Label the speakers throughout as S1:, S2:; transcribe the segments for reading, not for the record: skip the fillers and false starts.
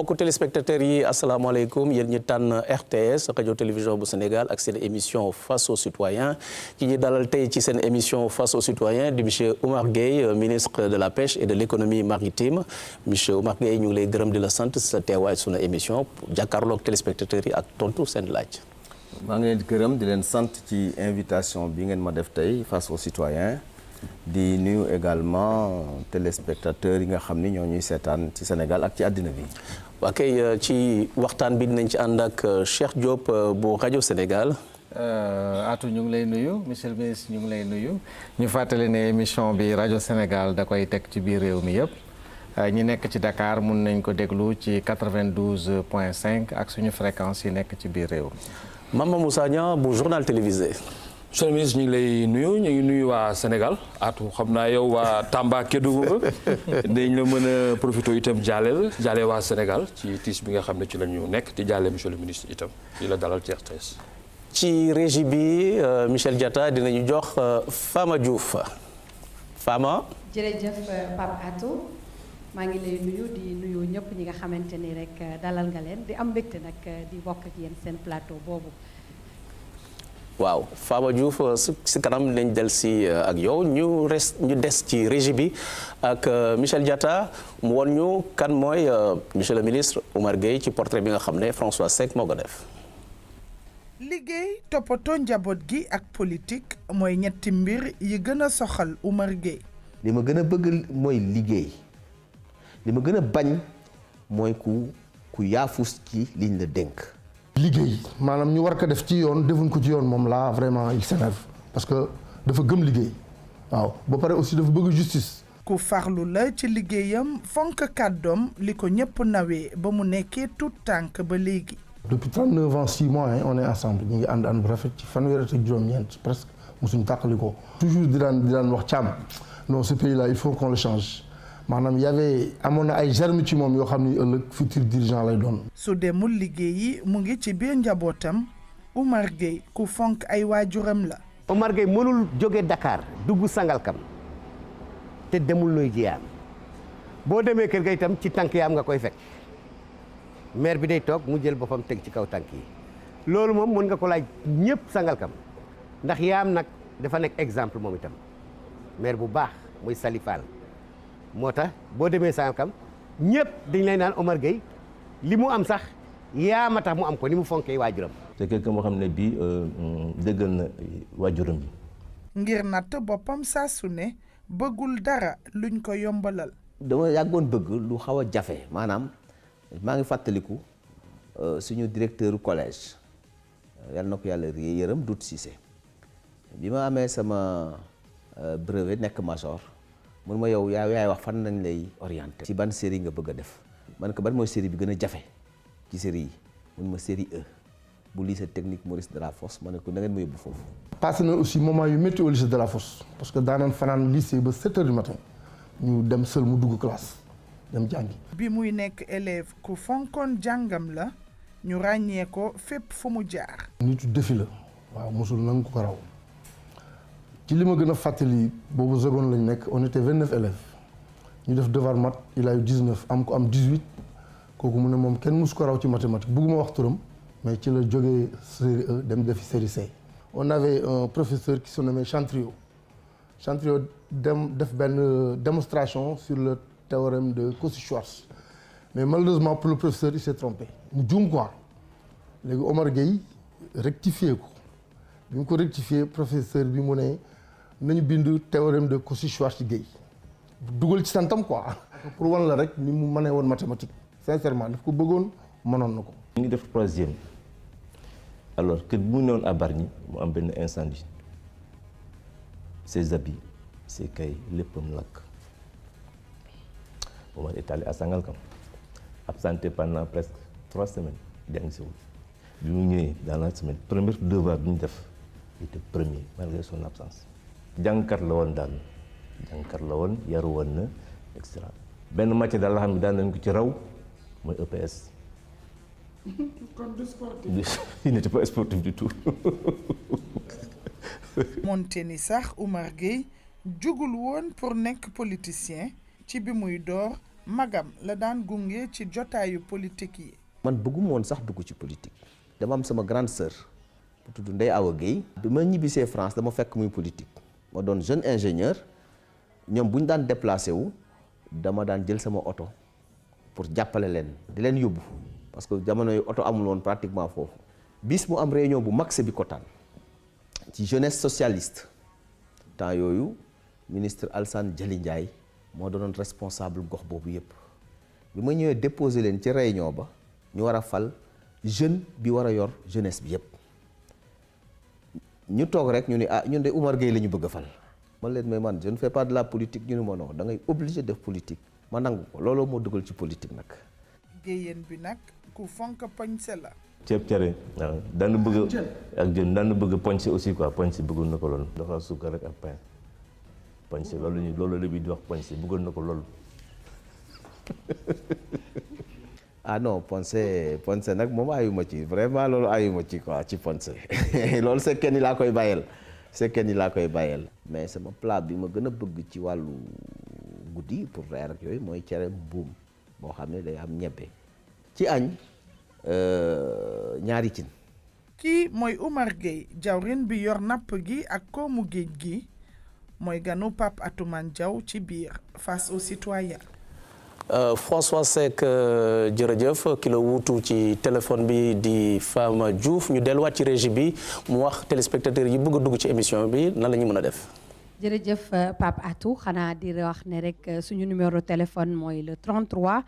S1: mbokku téléspectateurs yi asalaamaaleykum yéen ñi tànn RTS rajo télévision bu Sénégal ak seen émission face aux citoyens ki ñi dalal tey ci seen émission face aux citoyens di monsieur Oumar Gueye ministre de la pêche et de l'économie maritime monsieur Oumar Gueye ñu ngi lay gërëm di la sant sa teewaay sunu émission jàkkaarloog téléspectateurs yi ak tontu seen laaj.
S2: maa ngi leen di gërëm di leen sant ci invitation bi ngeen ma def tey face aux citoyens di nuyu également téléspectateurs yi nga xam ni ñoo ñuy seetaan ci Sénégal ak ci àddina bi.
S1: waa kay ci waxtaan bi dinañ ci ànd ak Cheikh Diop bu rajo Sénégal.
S3: Atou ñu ngi lay nuyu monsieur le ministre ñu ngi lay nuyu ñu fàttali ne émission bi rajo Sénégal da koy teg ci biir réew mi yëpp ñi nekk ci Dakar mun nañ ko déglu ci 92.5 ak suñu fréquence yi nekk ci biir réew mi.
S1: Mama Moussa Niang bu journal télévisé.
S4: monsieur le ministre ñu ngi lay nuyu ñu ngi nuyu waa Sénégal Atou xam naa yow waa Tamba Kédougou dañ la mën a profité itam jaale waa Sénégal ci tiis bi nga xam ne ci la ñu nekk di jaale monsieur le ministre itam di la dalal ci RTS.
S1: ci régie bi Michel Diatta dinañu jox Fama Diouf Fama.
S5: jërëjëf Pape Atou maa ngi lay nuyu di nuyu ñëpp ñi nga xamante ni rek dalal nga leen di am mbégte nag di bokk ak yéen seen plateau boobu.
S1: waaw Fama Diouf si kanam nañ del si ak yow ñu des ci régie bi ak Michel Diatta mu won ñu kan mooy monsieur le ministre Oumar Gueye ci portrait bi nga xam ne François Seck moo ko def.
S6: liggéey toppatoo njaboot gi ak politique mooy ñetti mbir yi gën a soxal Oumar Gueye.
S7: li ma gën a bëgg mooy liggéey li ma gën a bañ mooy ku yaafus ci liñ la dénk.
S8: liggéey maanaam ñu war ko def ci yoon defuñ ko ci yoon moom là vraiment il s'énerve parce que dafa gëm liggéey waaw ba pare aussi dafa bëgg justice.
S6: ku farlu la ci liggéeyam fonk kàddoom li ko ñëpp nawee ba mu nekkee tout tànk ba léegi.
S8: depuis 39 ans 6 mois on est ensemble ñu ngi ànd bu rafet ci fanweeri ak juróom-ñeent presque mosuñu tàqali ko. toujours di daan wax Thiam non ce pays là il faut qu'on le change. maanaam amoon na ay germes ci moom yoo xam ni ëllëg futur dirigeant lay doon.
S6: su demul liggéeyi mu ngi ci biir njabootam Oumar Gueye ku fonk ay waajuram la.
S7: Oumar Gueye mënul jóge Dakar dugg Sangalkam te demul nooy jiyaam boo demee kër ga itam ci tànk yaam nga koy fekk maire bi day toog mu jël boppam teg ci kaw tànk yi loolu moom mën nga ko laaj ñëpp Sangalkam ndax yaam nag dafa nekk exemple moom itam maire bu baax muy Sali Fall moo tax boo demee Sangalkam ñëpp dañ lay naan Oumar Gueye li mu am sax yaa ma tax mu am ko ni mu fonkee waajuram.
S2: c'est quelqu'un moo xam ne bii dëggal na waajuram bi.
S6: ngir natt boppam saa su ne bëggul dara luñ ko yombalal.
S7: dama yàggoon bëgg lu xaw a jafe maanaam maa ngi fàttaliku suñu directeur collège yal na ko yàlla yërëm Doudou Cissé bi ma amee sama brevet nekk major. mun ma yow yaay wax fan nañ lay orienté. ci ban série nga bëgg a def man ko ban mooy série bi gën a jafe ci série yi mun ma série E bu lycée technique Maurice Delafosse ma ne ko da ngeen ma yóbbu foofu.
S8: passé na aussi moment yu métti au lycée Delafosse parce que daanaan fanaan lycée ba 7 heures du matin ñu dem seul mu dugg classe dem jàngi.
S6: bi muy nekk élève ku fonkoon jàngam la ñu ràññee ko fépp fu mu jaar.
S8: nitu defi la waaw mosul nangu ko raw. ci li ma gën a fàttali boobu seconde lañ nekk on était 29 élèves ñu def devoir maths il a eu 19 am ko am 18 kooku mu ne moom kenn mosu ko raw ci mathématique bugguma wax turam mais ci la jógee série E dem defi série C. on avait un professeur qui se nommait Chantriot dem def benn démonstration sur le théorème de Cauchy-Schwarz mais malheureusement pour le professeur il s'est trompé mu juum quoi léegi Oumar Gueye rectifié ko bi mu ko rectifié professeur bi mu ne nañu bind théorème de Cauchy-Schwarz ci Gueye dugal ci santam quoi pour wan la rek ni mu mënee woon mathématique sincèrement daf ko bëggoon mënoon na ko.
S2: ñu ngi def troisième alors que bu ñu newoon à Bargny mu am benn incendie ses habits ses cahiers léppam lakk Oumar est allé à Sangalkam absenté pendant presque 3 semaines jàng si wul bi mu ñëwee dans la semaine première devoir bi ñu def il était premier malgré son absence jàngkat la woon daal jàngkat la woon yaru woon na et cetera benn matière daal la xam ne daan nañ ko ci raw mooy EPS.
S6: kon du sportif.
S2: il n'était pas sportif du tout.
S6: moonte ni sax Oumar Gueye jugul woon pour nekk politicien ci bi muy door magam la daan gunge ci jotaayu politique yi.
S9: man bëgguma woon sax dugg ci politique dama am sama grande sœur bu tudd Ndeye Awa Guèye. bi ma ñibbisee France dama fekk muy politique ma doon jeune ingénieur ñoom bu ñu daan déplacé wu dama daan jël sama oto pour jàppale leen di leen yóbbu parce que jamono yu oto amul woon pratiquement foofu. bis mu am réunion bu mag Sébikotane ci jeunesse socialiste temps yooyu ministre Alassane Dialy Ndiaye moo doonoon responsable gox boobu yëpp bi ma ñëwee déposé leen ci réunion ba ñu war a fal jeune bi war a yor jeunesse bi yëpp ñu toog rek ñu ni ñun de Oumar Gueye la ñu bëgg a fal man leen mais man je ne fais pas de la politique ñu ni ma non da ngay obligé def politique ma nangu ko looloo moo dugal ci politique nag.
S6: Guèyeen bi nag ku fonk poñse la.
S2: ceeb cere waaw daan bëgg ak jën daan bëgg poñse aussi quoi poñse bëggoon na ko loolu. dafa suukar rek ak pain poñse loolu la bi di wax poñse bëggoon na ko loolu.
S9: non ponce nag moom ayuma ci vraiment loolu ayuma ci quoi ci ponce loolu c'est kenn laa koy bàyyeel mais sama plat bi ma gën a bëgg ci wàllu guddi pour reer ak yooyu mooy cere mbuum boo xam ne day am ñebbe ci añ ñaari cin.
S6: kii mooy Oumar Gueye jawrin bi yor napp gi ak koomu géej gi mooy ganu Pape Atoumane Diaw ci biir face aux citoyens.
S1: François Seck jërëjëf ki la wuutu ci téléphone bi di Fama Diouf ñu delluwaat ci régie bi mu wax téléspectateurs yi bëgg a dugg ci émission bi nan la ñu mën a def.
S5: jërëjëf Pape Atou xanaa di wax ne rek suñu numéro téléphone mooy le 33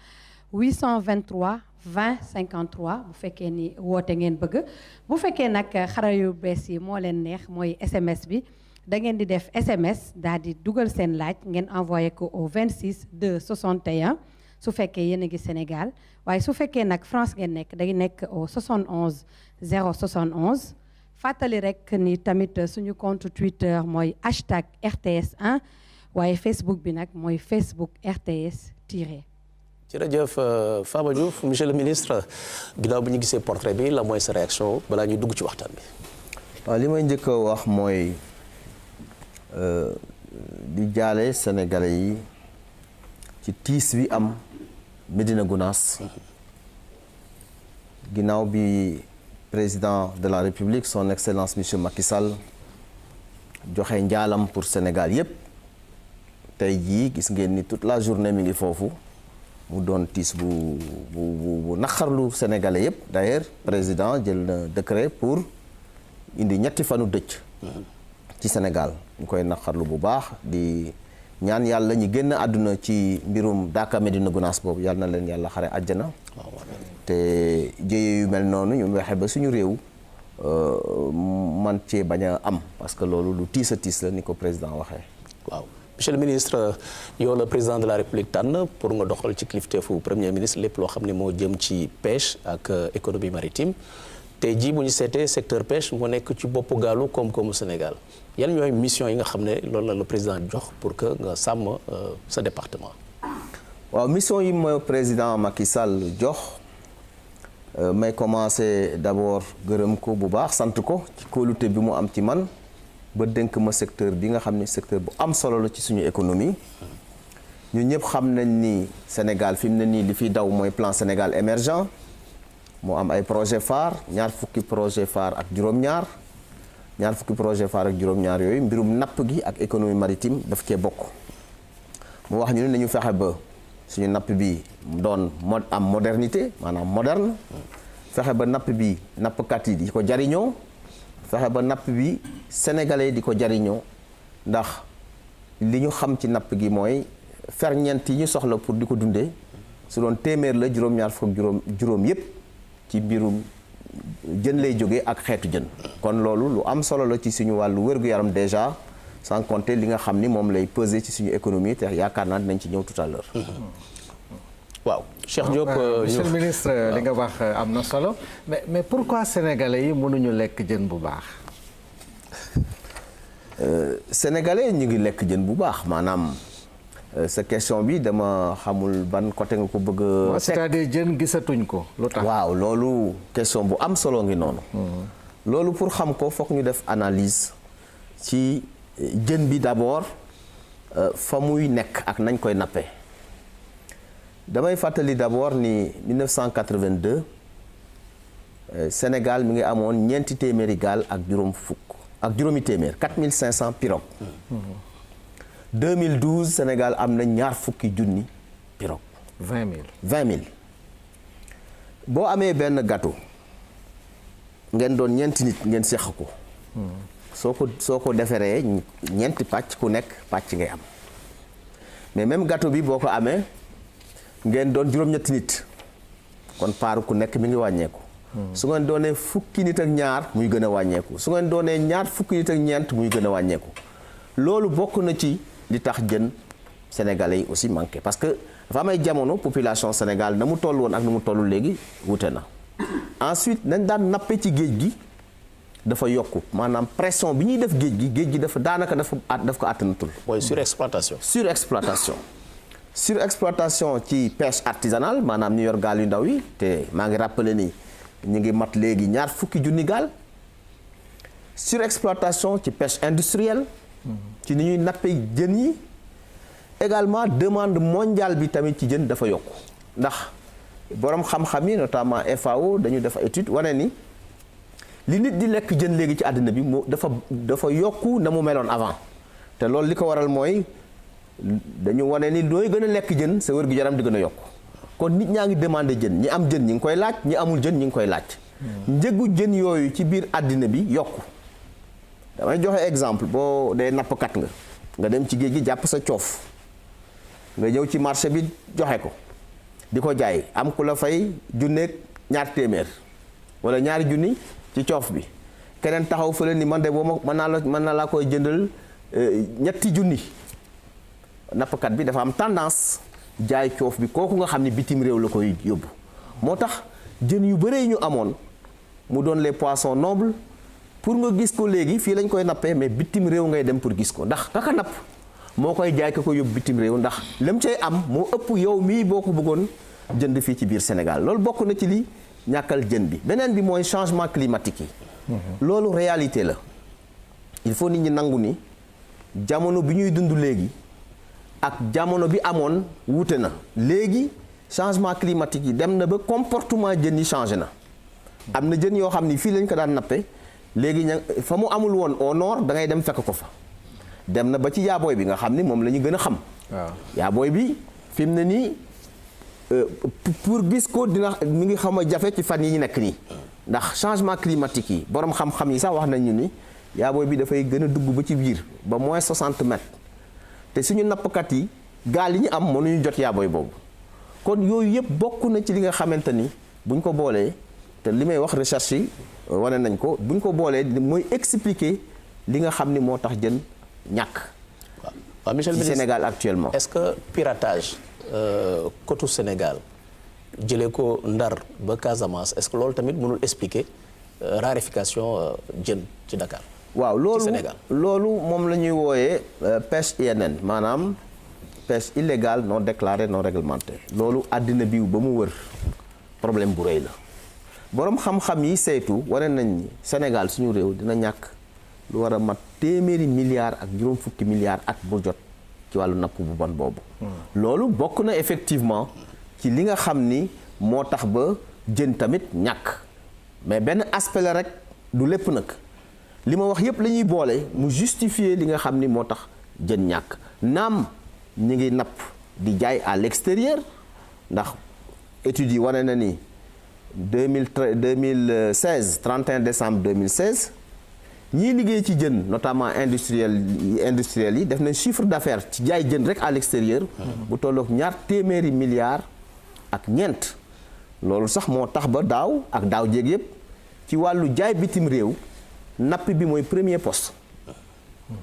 S5: 823 20 53 bu fekkee ni woote ngeen bëgg bu fekkee nag xarala yu bees yi moo leen neex mooy SMS bi. da ngeen di def SMS daal di dugal seen laaj ngeen envoyé ko au 26 2 61 su fekkee yéen a ngi Sénégal waaye su fekkee nag France ngeen nekk day nekk au 71 071 fàttali rek ni tamit suñu compte Twitter mooy hashtag RTS1 waaye Facebook bi nag mooy Facebook RTS tiré.
S1: jërëjëf Fama Diouf monsieur le ministre ginnaaw bi ñu gisee portrait bi la mooy sa réaction balaa ñuy dugg ci waxtaan bi.
S9: waaw li may njëkk a wax mooy. di jaale sénégalais yi ci tiis bi am Médina Gounass ginnaaw bi président de la République son excellence monsieur Macky Sall joxe njaalam pour Sénégal yépp tey jii gis ngeen ni toute la journée mi ngi foofu mu doon tiis bu naqarlu sénégalais yépp d'ailleurs président jël na décret pour indi ñetti fanu dëcc ci Sénégal ñu koy naqarlu bu baax di ñaan yàlla ñi génn àdduna ci mbirum Daaka Médina Gounass boobu yàlla na leen yàlla xare àjjana te jëye yu mel noonu ñu waxe ba suñu réew man cee bañ a am parce que loolu lu tiis a tiis la ni ko président waxee.
S1: waaw monsieur le ministre yow la président de la République tànn pour nga doxal ci kilifteefu premier ministre lépp loo xam ne moo jëm ci pêche ak économie maritime tey jii bu ñu seetee secteur pêche moo nekk ci boppu gaalu koom-koomu Sénégal yan ñooy mission yi nga xam ne loolu la le président jox pour que nga sàmm sa département.
S9: waaw mission yi mooy président Macky Sall jox may commencer d'abord gërëm ko bu baax sant ko ci kóolute bi mu am ci man ba dénk ma secteur bi nga xam ne secteur bu am solo la ci suñu économie ñu ñëpp xam nañ ni Sénégal fi mu ne nii li fi daw mooy plan Sénégal émergent moo am ay projet phare ñaar fukki projet phare ak juróom-ñaar yooyu mbirum napp gi ak économie maritime daf cee bokk mu wax ñu ne nañu fexe ba suñu napp bi doon am modernité maanaam moderne fexe ba napp bi nappkat yi di ko jariñoo fexe ba napp bi sénégalais di ko jariñoo ndax li ñu xam ci napp gi mooy ferñeent yi ñu soxla pour di ko dundee su doon téeméer la juróom-ñaar fukk juróom yépp ci mbirum jën lay jógee ak xeetu jën kon loolu lu am solo la ci suñu wàllu wér-gu-yaram déjà sans compter li nga xam ni moom lay peser ci suñu économie te yaakaar naa dinañ ci ñëw tout à l'heure
S1: waaw Cheikh Diop
S3: monsieur le ministre li nga wax am na solo mais pourquoi sénégalais yi mënuñu lekk jën bu baax
S9: sénégalais ñu ngi lekk jën bu baax maanaam sa question bi dama xamul ban côté nga ko bëgg
S3: c'est-à-dire jën gisatuñ ko lu tax
S9: waaw loolu question bu am solo ngi noonu loolu pour xam ko foog ñu def analyse ci jën bi d'abord fa muy nekk ak nañ koy nappe damay fàttali d'abord ni 1982 Sénégal mi ngi amoon ñeenti téeméeri gaal ak juróomi téeméer 4500 pirogues. 2012 Sénégal am na ñaar fukki junni pirogues.
S3: 20
S9: 000 boo amee benn gâteau ngeen doon ñeenti nit ngeen seq ko. soo ko defaree ñeenti pàcc ku nekk pàcc ngay am mais même gâteau bi boo ko amee ngeen doon juróom-ñetti nit kon paaru ku nekk mi ngi wàññeeku. su ngeen doonee fukki nit ak ñaar muy gën a wàññeeku su ngeen doonee ñaar fukki nit ak ñeent muy gën a wàññeeku loolu bokk na ci li tax jën sénégalais yi aussi manqué parce que dafa am ay jamono population Sénégal na mu toll woon ak na mu toll léegi wute na. ensuite nañ daan nappe ci géej gi dafa yokku maanaam pression bi ñuy def géej gi dafa daanaka daf ko àttanatul.
S1: mooy surexploitation.
S9: surexploitation ci pêche artisanale maanaam ñu yor gaal yu ndaw yi te maa ngi rappelé ni ñu ngi mat léegi ñaar fukki junni gaal. surexploitation ci pêche industrielle. ci ni ñuy nappe jën yi. également demande mondiale bi tamit ci jën dafa yokku ndax borom xam-xam yi notamment FAO dañu def étude wane ni li nit di lekk jën léegi ci àddina bi dafa yokku na mu meloon avant te loolu li ko waral mooy dañu wane ni looy gën a lekk jën sa wér gu yaram di gën a yokku kon nit ñaa ngi demandé jën ñi am jën ñi ngi koy laaj ñi amul jën ñi ngi koy laaj. njëgu jën yooyu ci biir àddina bi yokku damay joxe exemple boo dee nappkat nga dem ci géej gi jàpp sa coof. nga ñëw ci marché bi joxe ko di ko jaay am ku la fay junneeg ñaar téeméer wala ñaari junni ci coof bi keneen taxaw fële ni man de boo ma mën naa laa koy jëndal ñetti junni nappkat bi dafa am tendance jaay coof bi kooku nga xam ne bitim réew la koy yóbbu moo tax jën yu bëree ñu amoon mu doon les poissons nobles pour nga gis ko léegi fii lañ koy nappee mais bitim réew ngay dem pour gis ko ndax kaka napp moo koy jaay ko yóbbu bitim réew ndax lam cay am moo ëpp yow mii boo ko bëggoon jënd fii ci biir Sénégal loolu bokk na ci li ñàkkal jën bi beneen bi mooy changement climatique yi. loolu réalité la il faut nit ñi nangu ni jamono bi ñuy dund léegi ak jamono bi amoon wuute na léegi changement climatique yi dem na ba comportement jën yi changé na. am na jën yoo xam ni fii lañ ko daan nappe léegi fa mu amul woon au nord da ngay dem fekk ko fa. dem na ba ci yaabooy bi nga xam ni moom la ñu gën a xam. waaw yaabooy bi fi mu ne nii pour gis ko dina mi ngi xam a jafe ci fan yi ñu nekk nii. ndax changement climatique yi borom xam-xam yi sax wax nañu ni yaabooy bi dafay gën a dugg ba ci biir ba moins 60 mètres te suñu nappkat yi gaal yi ñu am mënuñu jot yaabooy boobu. kon yooyu yëpp bokk na ci li nga xamante ni buñ ko boolee te li may wax recherche yi wane nañ ko buñ ko boolee mooy expliquer li nga xam ni moo tax jën. ñàkk
S1: waaw monsieur le
S9: ministre Sénégal actuellement.
S1: est-ce que piratage côte Sénégal jëlee ko Ndar ba Casamance est-ce que loolu tamit mënul expliquer raréfaction jën ci Dakar.
S9: waaw loolu moom la ñuy wooyee pêche INN maanaam pêche illégale non déclarée non réglementée. loolu àddina bi ba mu wër problème bu rëy la borom xam-xam yi saytu wane nañ ni Sénégal suñu réew dina ñàkk. lu war a mat téeméeri milliards ak juróom fukki milliards at bu jot ci wàllu napp bu bon boobu. loolu bokk na effectivement ci li nga xam ni moo tax ba jën tamit ñàkk mais benn aspect la rek du lépp nag li ma wax yépp la ñuy boole mu justifier li nga xam ni moo tax jën ñàkk naam ñi ngi napp di jaay à l'extérieur ndax études yi wane na ni 2016 31 décembre 2016. ñii liggéey ci jën notamment industriel yi def nañ chiffre d'affaires ci jaay jën rek à l'extérieur bu tollook ñaar téeméeri milliards ak ñeent loolu sax moo tax ba daaw ak daaw jéeg yëpp ci wàllu jaay bitim réew napp bi mooy premier poste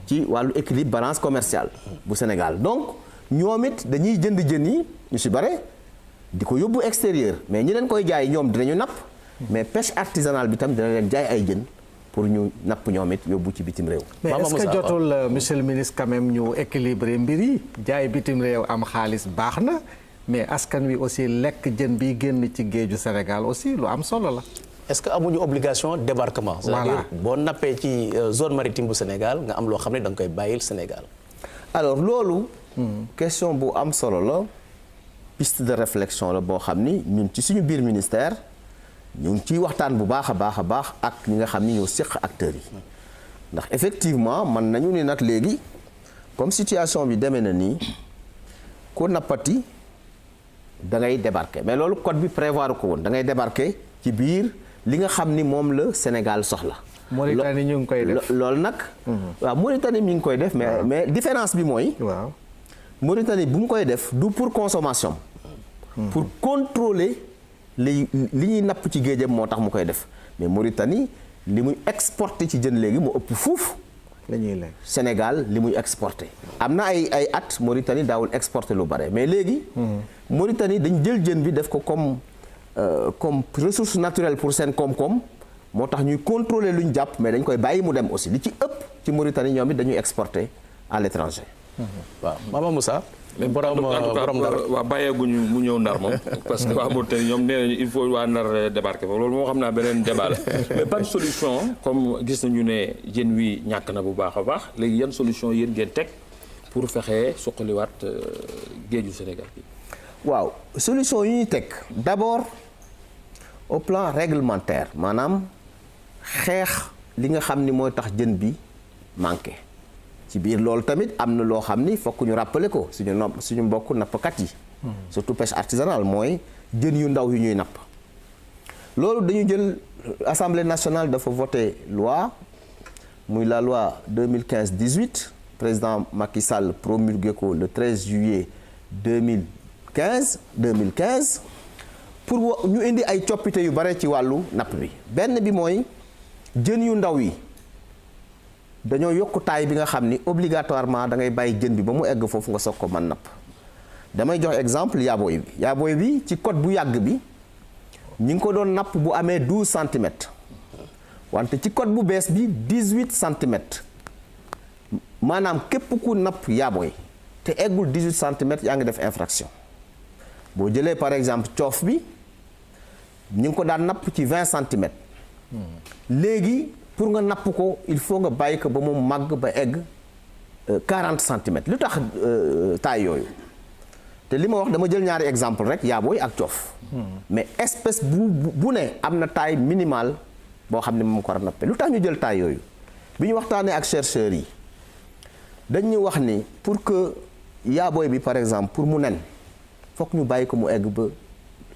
S9: ci wàllu équilibre balance commerciale bu Sénégal donc ñoom it dañuy jënd jën yi ñu ci bare di ko yóbbu extérieur mais ñi leen koy jaay ñoom dinañu napp mais pêche artisanale bi tam dina leen jaay ay jën pour ñu napp ñoom it yóbbu ci bitim réew.
S3: mais est-ce que jotul monsieur le ministre quand même ñu équilibrer mbir yi jaay bitim réew am xaalis baax na mais askan wi aussi lekk jën bi génn ci géeju Sénégal aussi lu am solo la.
S1: est-ce que amuñu obligation débarquement. c'est-à-dire boo nappee ci zone maritime bu Sénégal nga am loo xam ne da nga koy bàyyil Sénégal.
S9: alors loolu. question bu am solo la piste de réflexion la boo xam ni ñun ci suñu biir ministère ñu ngi ciy waxtaan bu baax a baax ak ñi nga xam ni ñoo séq acteurs yi ndax effectivement man nañu ni nag léegi comme situation bi demee na nii ku nappati da ngay débarquer mais loolu code bi prévoir ko woon da ngay débarquer ci biir li nga xam ni moom la Sénégal soxla.
S3: Mauritanie ñu ngi koy def
S9: loolu nag. waaw Mauritanie mi ngi koy def mais différence bi mooy.
S3: waaw
S9: Mauritanie bu mu koy def du pour consommation. pour contrôler li ñuy napp ci géejam moo tax mu koy def mais Mauritanie li muy exporté ci jën léegi mu ëpp fuuf.
S3: la ñuy lekk
S9: Sénégal li muy exporté. am na ay at Mauritanie daawul exporté lu bare mais léegi. Mauritanie dañ jël jën bi def ko comme ressource naturelle pour seen koom-koom moo tax ñuy contrôler lu ñu jàpp mais dañ koy bàyyi mu dem aussi li ci ëpp ci Mauritanie ñoom it dañuy exporté à l'étranger.
S1: waaw Mama Moussa. borom Ndar
S4: waaw bàyyeeguñu mu ñëw Ndar moom parce que waa Mauritanie ñoom nee nañu il faut waa Ndar débarquer foofu loolu moo xam naa beneen débat la mais ban solution comme gis nañu ne jën wi ñàkk na bu baax a baax léegi yan solution yéen ngeen teg pour fexe suqaliwaat géeju Sénégal bi.
S9: waaw solution yi ñuy teg d'abord au plan réglementaire maanaam xeex li nga xam ni mooy tax jën bi manqué. ci biir loolu tamit am na loo xam ni fokk ñu rappeler ko suñu mbokk nappkat yi. surtout pêche artisanale mooy jën yu ndaw yu ñuy napp. loolu dañu jël Assemblée nationale dafa voté loi muy la loi 2015-18 président Macky Sall promulgué ko le 13 juillet 2015 pour ñu indi ay coppite yu bare ci wàllu napp bi benn bi mooy jën yu ndaw yi. dañoo yokk taay bi nga xam ni obligatoirement da ngay bàyyi jën bi ba mu egg foofu nga soog ko mën napp damay jox exemple yaabooy bi ci code bu yàgg bi ñi ngi ko doon napp bu amee 12 centimètres wante ci code bu bees bi 18 centimètres maanaam képp ku napp yaabooy te eggul 18 centimètres yaa ngi def infraction boo jëlee par exemple coof bi ñi ngi ko daan napp ci 20 centimètres léegi pour nga napp ko il faut nga bàyyi ko ba mu màgg ba egg 40 centimètres lu tax taille yooyu te li ma wax dama jël ñaari exemple rek yaabooy ak coof mais espèce bu ne am na taille minimale boo xam ne moom ko war a nappe lu tax ñu jël taille yooyu bi ñu waxtaanee ak chercheurs yi dañu wax ni pour que yaabooy bi par exemple pour mu nen fokk ñu bàyyi ko mu egg ba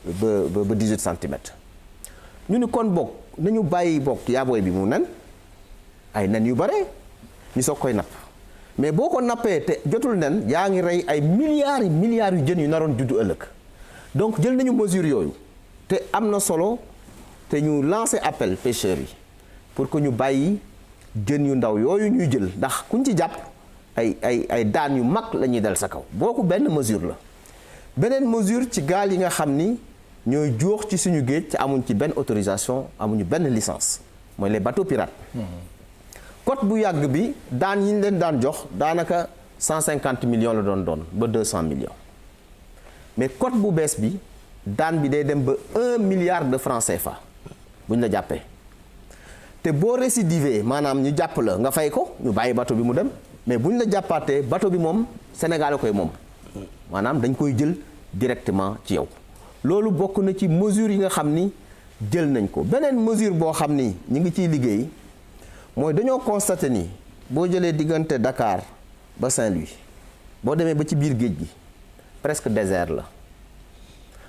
S9: 18 centimètres ñu ni kon bokk nañu bàyyi bokk yaabooy bi mu nen ay nen yu bare ñu soog koy napp mais boo ko nappee te jotul nen yaa ngi rey ay milliards yu jën yu naroon juddu ëllëg donc jël nañu mesure yooyu te am na solo te ñu lancer appel pêcheurs yi pour que ñu bàyyi jën yu ndaw yooyu ñuy jël ndax kuñ ci jàpp ay daan yu mag la ñuy dal sa kaw booku benn mesure la beneen mesure ci gaal yi nga xam ni ñooy joox ci suñu géej ci amuñ ci benn autorisation amuñu benn licence mooy les bateaux pirates. code bu yàgg bi daan yi ñu leen daan jox daanaka 150 millions la doon ba 200 millions mais code bu bees bi daan bi day dem ba 1 milliard de francs CFA buñ la jàppee te boo récidivé maanaam ñu jàpp la nga fay ko ñu bàyyi bateau bi mu dem mais buñ la jàppaatee bateau bi moom Sénégal la koy moom maanaam dañ koy jël directement ci yow. loolu bokk na ci mesure yi nga xam ni jël nañ ko beneen mesure boo xam ni ñu ngi ciy liggéey mooy dañoo constaté ni boo jëlee diggante Dakar ba Saint-Louis boo demee ba ci biir géej gi presque désert la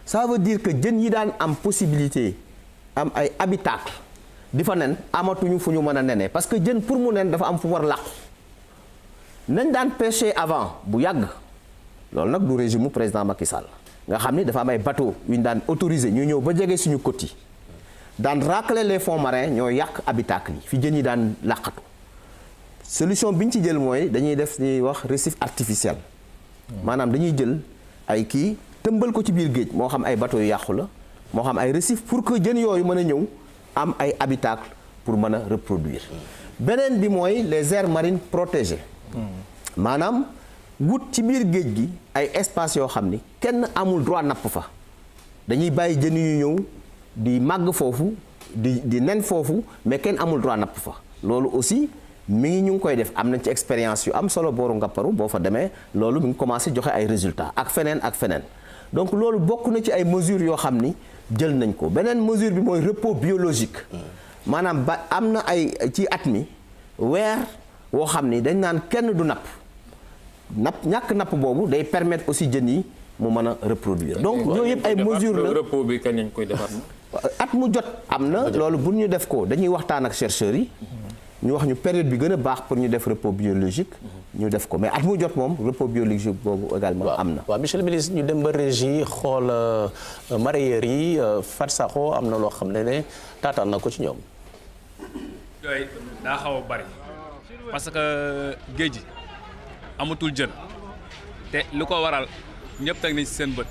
S9: ça veut dire que jën yi daan am possibilité am ay habitacle di fa nen amatuñu fu ñu mën a nenee parce que jën pour mu nen dafa am fu war làqu nañ daan pêcher avant bu yàgg loolu nag du régime mu président Macky Sall nga xam ni dafa am ay bateau yu ñu daan autorisé ñu ñëw ba jege suñu côte yi daan racler les fonds marins ñoo yàq habitacle yi fi jën yi daan làqatu solution bi ñu ci jël mooy dañuy def ñuy wax récif artificiel maanaam dañuy jël ay kii tëmbal ko ci biir géej moo xam ay bateau yu yàqu la moo xam ay récif pour que jën yooyu mën a ñëw am ay habitacle pour mën a reproduire beneen bi mooy les aires marines protégées maanaam wut ci biir géej gi ay espace yoo xam ni kenn amul droit napp fa dañuy bàyyi jën yu ñëw di màgg foofu di nen foofu mais kenn amul droit napp fa loolu aussi ñu ngi koy def am nañ ci expérience yu am solo booru Ngapparu boo fa demee loolu mi ngi commencé joxe ay résultats ak feneen donc loolu bokk na ci ay mesures yoo xam ni jël nañ ko. beneen mesure bi mooy repos biologique maanaam ba am na ay ci at mi weer woo xam ni dañ naan kenn du napp ñàkk napp boobu day permettre aussi jën yi mu mën a reproduire. donc yooyu yëpp ay mesures la.
S4: repos bi kañ lañ koy defaat.
S9: at mu jot am na loolu bu ñu def ko dañuy waxtaan ak chercheurs yi ñu wax ñu période bi gën a baax pour ñu def repos biologique ñu def ko mais at mu jot moom repos biologique boobu également am na.
S1: waaw monsieur le ministre ñu dem ba régie xool mareyeurs yi Fat Sakho am na loo xam ne taataan na ko ci ñoom.
S10: yooyu daa xaw a bari parce que géej gi amatul jën te lu ko waral ñëpp teg nañ ci seen bët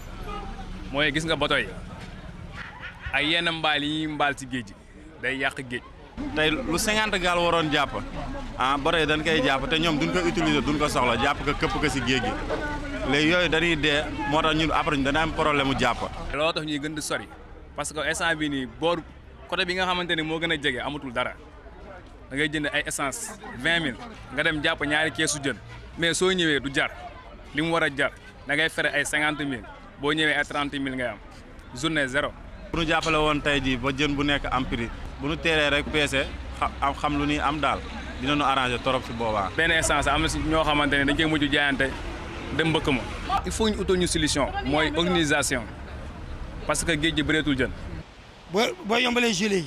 S10: mooy gis nga bato yi ay yenn mbaal yi mbaal ci géej gi day yàq géej.
S11: tey lu 50 gaal waroon jàpp bato yi dañ koy jàpp te ñoom duñ ko utiliser duñ ko soxla jàpp ko këpp ko ci géej gi léegi yooyu dañuy dee moo tax ñun après dana am problème mu jàpp.
S10: looloo tax ñuy gën di sori parce que instant bii nii boor côté bi nga xamante ni moo gën a jege amatul dara da ngay jënd ay essence 20 000 nga dem jàpp ñaari keesu jën mais soo ñëwee du jar li mu war a jar da ngay fere ay 50 000 boo ñëwee ay 30 000 ngay am journée zéro.
S11: bu ñu jàppale woon tey jii ba jën bu nekk am prix bu ñu teeree rek peese xam lu ñuy am daal dinañu arranger torop si boobaa.
S10: benn essence am na si ñoo xamante ne dañ koy mujj jaayante dem mbëkk ma. il faut ñu utal ñu solution mooy organisation parce que géej gi bëreetul jën.
S12: boo yombalee gilet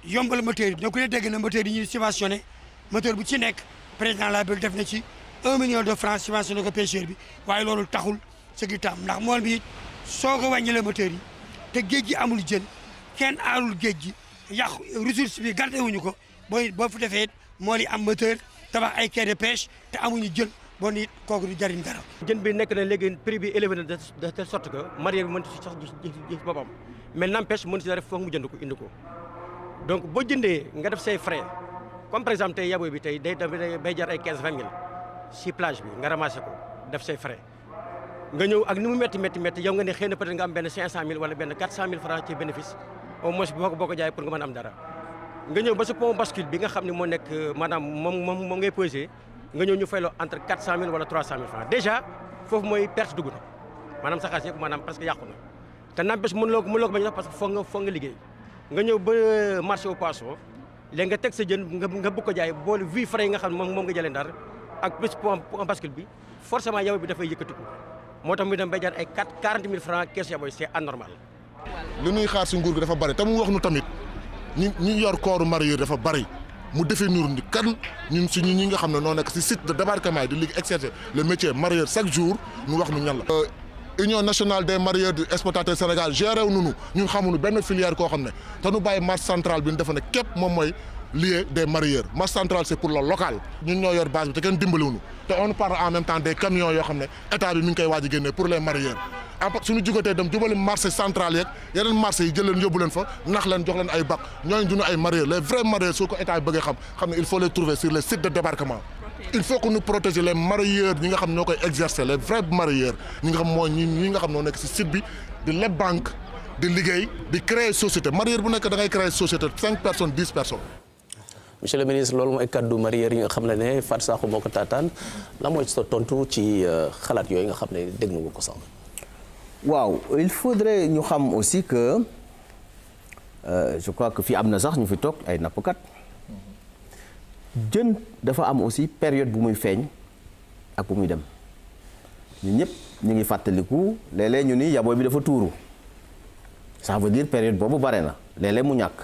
S12: yi yombal moteur yi donc ku ne dégg na moteur yi ñuy subventionné moteur bu ci nekk président la République def na ci 1 million de francs subventionné ko pêcheur bi waaye loolu taxul ce qui tam ndax mool bi soo ko wàññilee moteur yi te géej gi amul jën kenn aalul géej gi yàqu ressource bi gardé wuñu ko boo fi defee mool yi am moteur tabax ay quai de pêche te amuñu jën bon it kooku du jariñ dara.
S13: jën bi nekk na léegi prix bi élevé na de telle sorte que mareyeur bi mën si sax gis boppam mais n'empêche mën si dara foog mu jënd ko indi ko donc boo jëndee nga def say frais comme par exemple tey yaboy bi tey bay jar ay 15 20 000 si plage bi nga ramassé ko def say frais nga ñëw ak ni mu métti yow nga ne xëy na peut-être nga am benn 500 000 wala benn 400 000 francs ci bénéfice au moins boo ko jaay pour nga mën am dara nga ñëw ba sa pont bascule bi nga xam ne moo nekk maanaam moom ngay pesé nga ñëw ñu fayloo entre 400 000 wala 300 000 francs déjà foofu mooy perte dugg na maanaam sa xaalis yëpp maanaam presque yàqu na te n'empêche mënuloo ko bañ a def parce que foog nga liggéey nga ñëw ba marché au poisson léegi nga teg sa jën nga bëgg ko jaay boole vie frais yi nga xam ne moom nga jëlee ndar ak plus pont bascule bi forcément yow bi dafay yëkkatiku moo tax muy dem bay jar ay 40 000 francs kees yaboy c'est anormal.
S14: li ñuy xaar si nguur gi dafa bari te mu wax nu tamit ñi yor kooru mareyeur dafa bari mu définir ni kan ñun suñu ñi nga xam ne noo nekk si site de débarquement yi di liggéey exercer le métier mareyeur chaque jour ñu wax nu ñan la. Union nationale des mareyeurs et exploitateurs Sénégal géré wu ñu ñun xamuñu benn filière koo xam ne te nu bàyyi marché central bi ñu defe ne képp moom mooy lié des mareyeurs marché central c'est pour le local ñun ñoo yor base bi te kenn dimbaliwuñu te on parle en même temps des camions yoo xam ne état bi mi ngi koy waaj a génne pour les mareyeurs après suñu jugatee dem jubali marché central yeeg yeneen marché yi jël leen yóbbu leen fa nax leen jox leen ay bac ñooñu duñu ay mareyeurs les vrais mareyeurs su ko état bi bëggee xam ne il faut les trouver sur les sites de débarquement. Il faut que nous protéger les mareyeurs ñi nga xam ñoo koy exercer les vrais mareyeurs ñi nga xam mooy ñi nga xam noo nekk ci site bi di leb banque di liggéey di créer société mareyeur bu nekk da ngay créer société 5 personnes 10 personnes.
S1: monsieur le ministre loolu mooy kaddu mareyeur yi nga xam ne Fat Sakho moo ko taataan la mooy sa tontu ci xalaat yooyu nga xam ne dégg nga ko sànq.
S9: waaw il faudrait ñu xam aussi que je crois que fii am na sax ñu fi toog ay nappkat. jën dafa am aussi période bu muy feeñ ak bu muy dem ñun ñëpp ñu ngi fàttaliku léeg-léeg ñu ni yaboy bi dafa tuuru ça veut dire période boobu bare na léeg-léeg mu ñàkk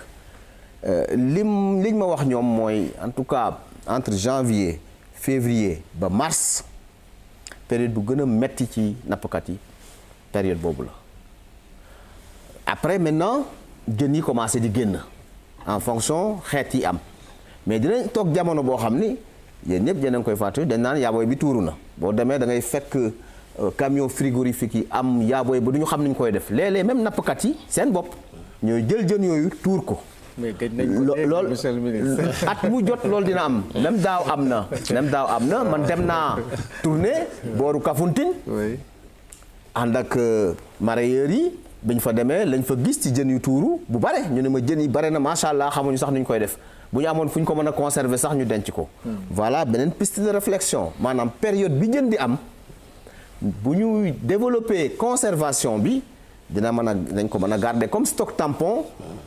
S9: liñ ma wax ñoom mooy en tout cas entre janvier février ba mars période bu gën a metti ci nappkat yi période boobu la après maintenant jën yi commencé di génn en fonction xeet yi am mais dinañ toog jamono boo xam ni yéen ñëpp dinañ koy fàttali dañ naan yaboy bi tuuru na boo demee da ngay fekk camion frigorifique yi am yaboy ba du ñu xam ni ñu koy def léeg-léeg même nappkat yi seen bopp ñooy jël jën yooyu tuur ko.
S3: mais gëj nañ ko dégg monsieur le ministre.
S9: at mu jot loolu dina am même daaw am na man dem naa tournée booru Kafountine.
S3: oui.
S9: ànd ak mareyeurs yi biñ fa demee lañ fa gis ci jën yu tuuru bu bare ñu ne ma jën yi bare na macha allah xamuñu sax ni ñu koy def. bu ñu amoon fu ñu ko mën a conserver sax ñu denc ko. voilà beneen piste de réflexion maanaam période bi jën di am bu ñu développer conservation bi dañ ko mën a garder comme stock tampon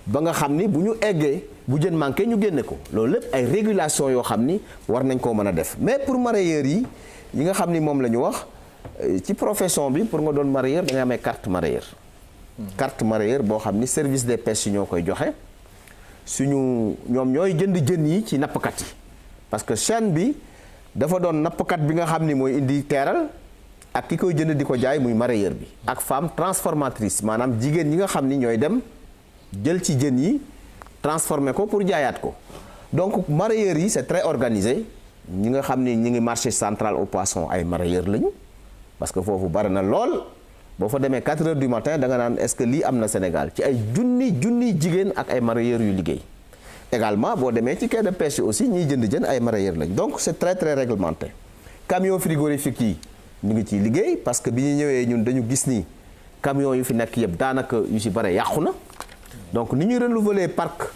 S9: ba nga xam ni bu ñu eggee bu jën manqué ñu génne ko loolu lépp ay régulation yoo xam ni war nañ koo mën a def mais pour mareyeurs yi nga xam ni moom la ñu wax ci profession bi pour nga doon mareyeur da ngay amee carte mareyeur. carte mareyeur boo xam ni service des pêches yi ñoo koy joxe ñoom ñooy jënd jën yi ci nappkat yi parce que chaîne bi dafa doon nappkat bi nga xam ni mooy indi teeral ak ki koy jënd di ko jaay muy mareyeur bi ak femme transformatrice maanaam jigéen ñi nga xam ni ñooy dem jël ci jën yi transformer ko pour jaayaat ko donc mareyeurs yi c'est très organisé ñi nga xam ni ñi ngi marché central au poisson ay mareyeurs lañu parce que foofu bari na lool boo fa demee 4 heures du matin da nga naan est-ce que lii am na Sénégal ci ay junni jigéen ak ay mareyeurs yu liggéey également boo demee ci quai de pêche aussi ñiy jënd jën ay mareyeurs lañ donc c'est très très réglementé camion frigorifique yi ñu ngi ciy liggéey parce que bi ñu ñëwee ñun dañu gis ni camion yu fi nekk yëpp daanaka yu ci bare yàqu na donc ni ñuy renouveler parc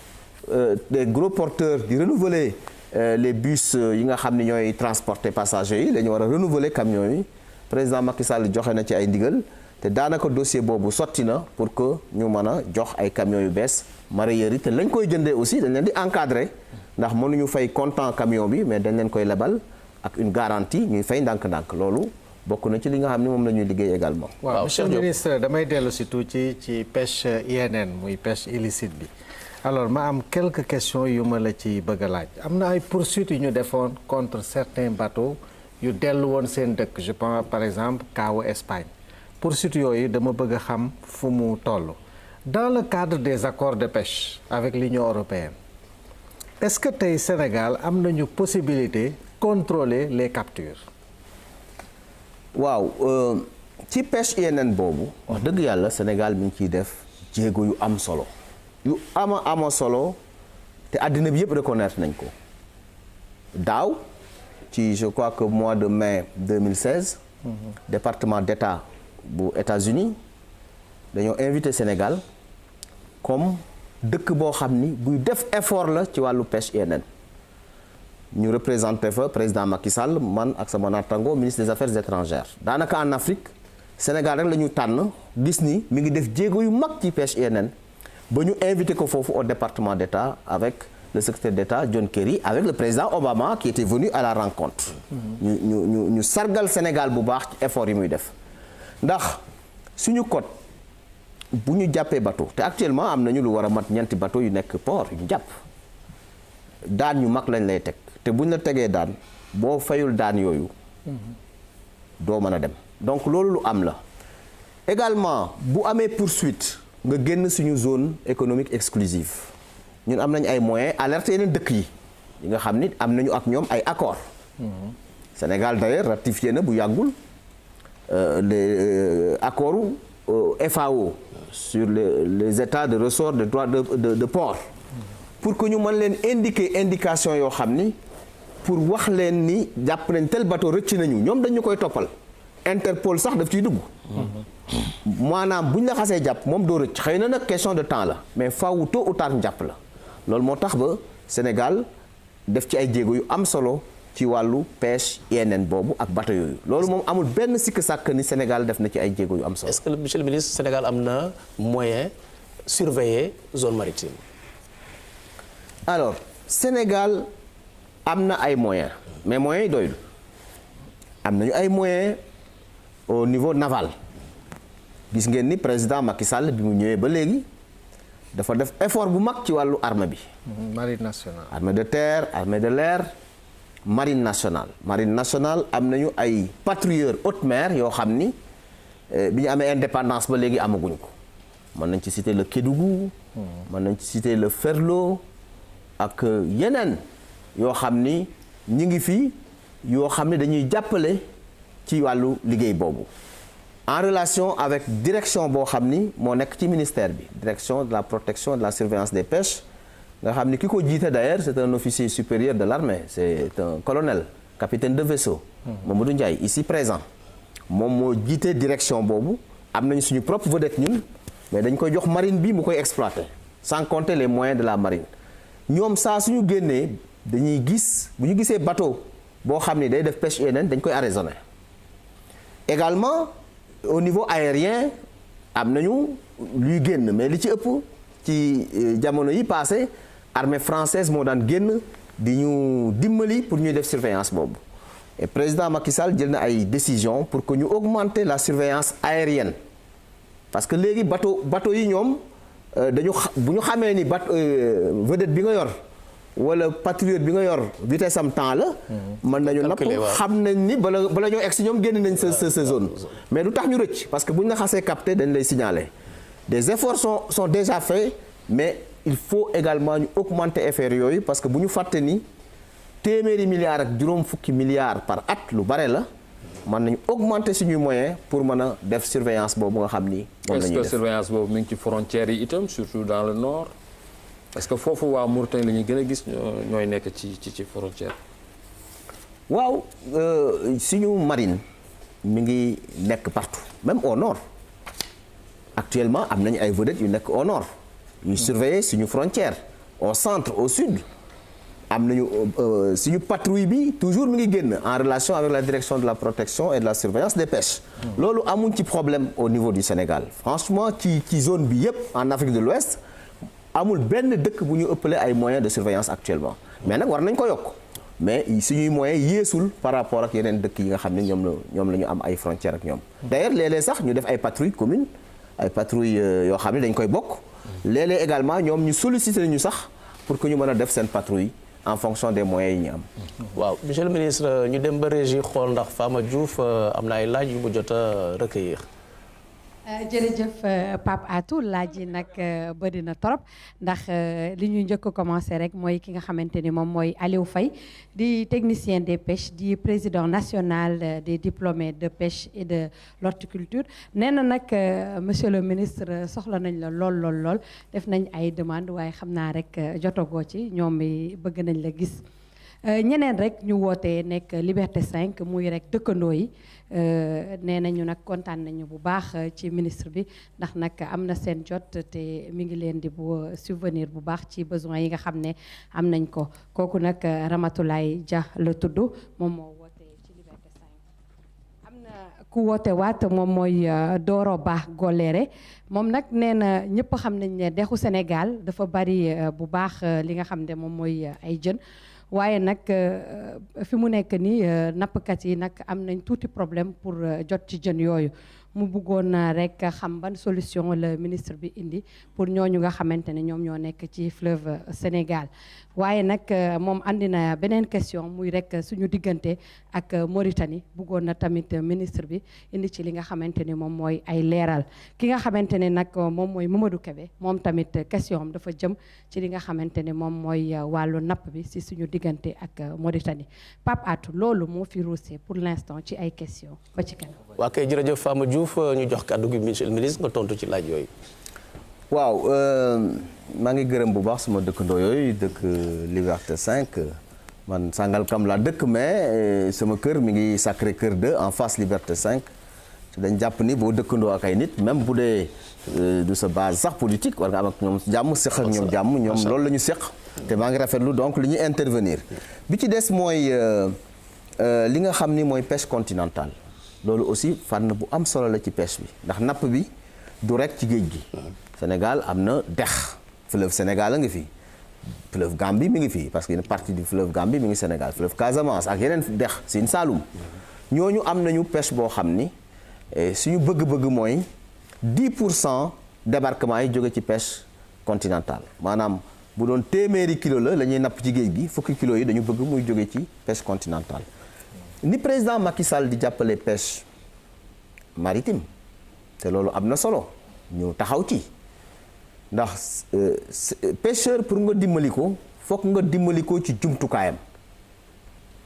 S9: des gros porteurs di renouveler les bus yi nga xam ne ñooy transporter passagers yi dañu war a renouveler camions yi président Macky Sall joxe na ci ay ndigal te daanaka dossier boobu sotti na pour que ñu mën a jox ay camions yu bees mareyeurs yi te lañ koy jëndee aussi dañ leen di encadrer ndax mënuñu fay comptant camion bi mais dañ leen koy lebal ak une garantie ñuy fay ndànk-ndànk loolu bokk na ci li nga xam ne moom la ñuy liggéey également.
S3: waaw monsieur le ministre damay dellu si tuuti ci pêche INN muy pêche illicite bi alors ma am quelques questions yu ma la ci bëgg a laaj am na ay poursuites yu ñu defoon contre certains bateaux yu dellu woon seen dëkk je pense par exemple kaawu Espagne poursuites yooyu dama bëgg a xam fu mu toll. Dans le cadre des accords de pêche avec l'Union européenne est-ce que tey Sénégal am nañu possibilité contrôler les captures.
S9: waaw ci pêche INN boobu wax dëgg yàlla Sénégal mi ngi ciy def jéego yu am solo yu ama solo te àddina bi yëpp reconnaître nañ ko daaw ci je crois que mois de mai 2016 département d'État bu États-Unis dañoo invité Sénégal comme dëkk boo xam ni buy def effort la ci wàllu pêche INN ñu représenté fa président Macky Sall man ak sama naataango ministre des affaires étrangères daanaka en Afrique Sénégal rek la ñu tànn gis ni mi ngi def jéego yu mag ci pêche INN ba ñu invité ko foofu au département d'État avec le secrétaire d'État John Kerry avec le président Obama qui était venu à la rencontre. ñu sargal Sénégal bu baax ci effort yi muy def ndax suñu côte bu ñu jàppee bateau te actuellement am nañu lu war a mat ñeenti bateau yu nekk port yu ñu jàpp daan yu mag lañ lay teg. te buñ la tegee daan boo fayul daan yooyu doo mën a dem donc loolu lu am la également bu amee poursuite nga génn suñu zone économique exclusive ñun am nañu ay moyens alerte yeneen dëkk yi nga xam ni am nañu ak ñoom ay accords Sénégal d'ailleurs ratifié na bu yàggul les accords FAO sur les états de ressort de droit de port pour que ñu mën leen indiquer indication yoo xam ni pour wax leen ni jàpp nañ tel bateau rëcc nañu ñoom dañu koy toppal Interpol sax daf ciy dugg maanaam bu ñu la xasee jàpp moom doo rëcc xëy na nag question de temps la mais faaw tôt ou tard njàpp la loolu moo tax ba Sénégal def ci ay jéego yu am solo ci wàllu pêche INN boobu ak bateau yooyu loolu moom amul benn sikk sàkk ni Sénégal def na ci ay jéego yu am solo.
S1: Est-ce que monsieur le ministre Sénégal am na moyen surveiller zone maritime.
S9: alors Sénégal am na ay moyens mais moyens yi doyul am nañu ay moyens au niveau naval gis ngeen ni président Macky Sall bi mu ñëwee ba léegi dafa def effort bu mag ci wàllu armée bi.
S3: marine nationale.
S9: armée de terre armée de l'air marine nationale. marine nationale am nañu ay patrouilleurs haute mer yoo xam ni bi ñu amee indépendance ba léegi amaguñ ko mën nañ ci citer le Kédougou. mën nañ ci citer le Ferlo ak yeneen. yoo xam ni ñi ngi fi yoo xam ne dañuy jàppale ci wàllu liggéey boobu en relation avec direction boo xam ni moo nekk ci ministère bi direction de la protection et de la surveillance des pêches nga xam ni ki ko jiite d'ailleurs c'est un officier supérieur de l'armée c'est un colonel capitaine de vaisseau Mamadou Ndiaye ici présent moom moo jiite direction boobu am nañu suñu propre vedette ñun mais dañ koy jox marine bi mu koy exploiter sans compter les moyens de la marine ñoom saa suñu génnee dañuy gis bu ñu gisee bateau boo xam ni day def pêche INN dañ koy arraisonner également au niveau aérien am nañu luy génn mais li ci ëpp ci jamono yi passé armée française moo daan génn di ñu dimbali pour ñuy def surveillance boobu et président Macky Sall jël na ay décisions pour que ñu augmenter la surveillance aérienne parce que léegi bateau yi ñoom dañu bu ñu xamee ni vedette bi nga yor wala patrouilleur bi nga yor vitesse am temps la mën nañu napp xam nañ ni bala ñoo egg si ñoom génn nañ sa zone mais du tax ñu rëcc parce que bu ñu la xasee capté dañ lay signaler des efforts sont déjà faits mais il faut également ñu augmenter effort yooyu parce que bu ñu fàtte ni téeméeri milliards ak juróom fukki milliards par at lu bare la mën nañu augmenter suñuy moyens pour mën a def surveillance boobu nga xam ni moom la ñuy def.
S4: est-ce que surveillance boobu mi ngi ci frontières yi itam surtout dans le nord est-ce que foofu waa Mauritanie la ñuy gën a gis ñooy nekk ci frontière.
S9: waaw suñu marine mi ngi nekk partout même au nord actuellement am nañu ay vedettes yu nekk au nord ñuy surveiller suñu frontière au centre au sud am nañu suñu patrouille bi toujours mi ngi génn en relation avec la direction de la protection et de la surveillance des pêches loolu amuñ ci problème au niveau du Sénégal franchement ci zone bi yépp en Afrique de l'Ouest amul benn dëkk bu ñu ëppale ay moyens de surveillance actuellement mais nag war nañ ko yokk mais suñuy moyens yéesul par rapport ak yeneen dëkk yi nga xam ne ñoom la ñu am ay frontières ak ñoom d'ailleurs léeg-léeg sax ñu def ay patrouilles communes ay patrouilles yoo xam ne dañ koy bokk léeg-léeg également ñoom ñu solliciter ñu sax pour que ñu mën a def seen patrouille en fonction des moyens yi ñu am.
S1: waaw monsieur le ministre ñu dem ba régie xool ndax Fama Diouf am na ay laaj yu mu jot a recueillir.
S5: jërëjëf Pape Atou laaj yi nag bëri na trop ndax li ñuy njëkk a commencé rek mooy ki nga xamante ni moom mooy Aliou Faye di technicien des pêches di président national des diplômés de pêche et de l'horticulture nee na nag monsieur le ministre soxla nañ la lool def nañ ay demande waaye xam naa rek jotagoo ci ñoom mi bëgg nañ la gis ñeneen rek ñu wootee nekk Liberté 5 muy rek dëkkandoo yi nee nañu nag kontaan nañu bu baax ci ministre bi ndax nag am na seen jot te mi ngi leen di bu subvenir bu baax ci besoin yi nga xam ne am nañ ko kooku nag Ramatoulaye Dia la tudd moom moo woote ci Liberté 5 am na ku woote waat moom mooy Doro Ba Goléré moom nag nee na ñëpp xam nañ ne dexu Sénégal dafa bari bu baax li nga xam ne moom mooy ay jën waaye nag fi mu nekk nii nappkat yi nag am nañ tuuti problème pour jot ci jën yooyu mu bëggoon rek xam ban solution la ministre bi indi pour ñooñu nga xamante ne ñoom ñoo nekk ci fleuve Sénégal waaye nag moom andi na beneen question muy rek suñu diggante ak Mauritanie bëggoon na tamit ministre bi indi ci li nga xamante ni moom mooy ay leeral ki nga xamante ne nag moom mooy Mamadou Kébé moom tamit question am dafa jëm ci li nga xamante ne moom mooy wàllu napp bi si suñu diggante ak Mauritanie Pape Atou loolu moo fi ruusee pour l'instant ci ay question ba ci kanam.
S1: waa kay jërëjëf Fama Diouf ñu jox kàddu gi monsieur le ministre nga tontu ci laaj yooyu.
S9: waaw maa ngi gërëm bu baax sama dëkkandoo yooyu dëkk Liberté 5 man Sangalkam laa dëkk mais sama kër mi ngi Sacré-Cœur 2 en face Liberté 5 dañ jàpp ni boo dëkkandoo ak ay nit même bu dee du sa base sax politique war nga am ak ñoom jàmm seq ak ñoom jàmm ñoom loolu la ñu seq te maa ngi rafetlu donc li ñuy intervenir bi ci des mooy li nga xam ni mooy pêche continentale loolu aussi fànn bu am solo la ci pêche bi ndax napp bi du rek ci géej gi Sénégal am na dex fleuve Sénégal a ngi fi fleuve Gambie mi ngi fi parce que une partie du fleuve Gambie mi ngi Sénégal fleuve Casamance ak yeneen dex Sine Saloum ñooñu am nañu pêche boo xam ni suñu bëgg-bëgg mooy 10% débarquement yi jóge ci pêche continentale maanaam bu doon téeméeri kilo la ñuy napp ci géej gi fukki kilos yi dañu bëgg muy jóge ci pêche continentale ni président Macky Sall di jàppale pêche maritime te loolu am na solo ñu taxaw ci ndax pêcheur pour nga dimbali ko fokk nga dimbali ko ci jumtukaayam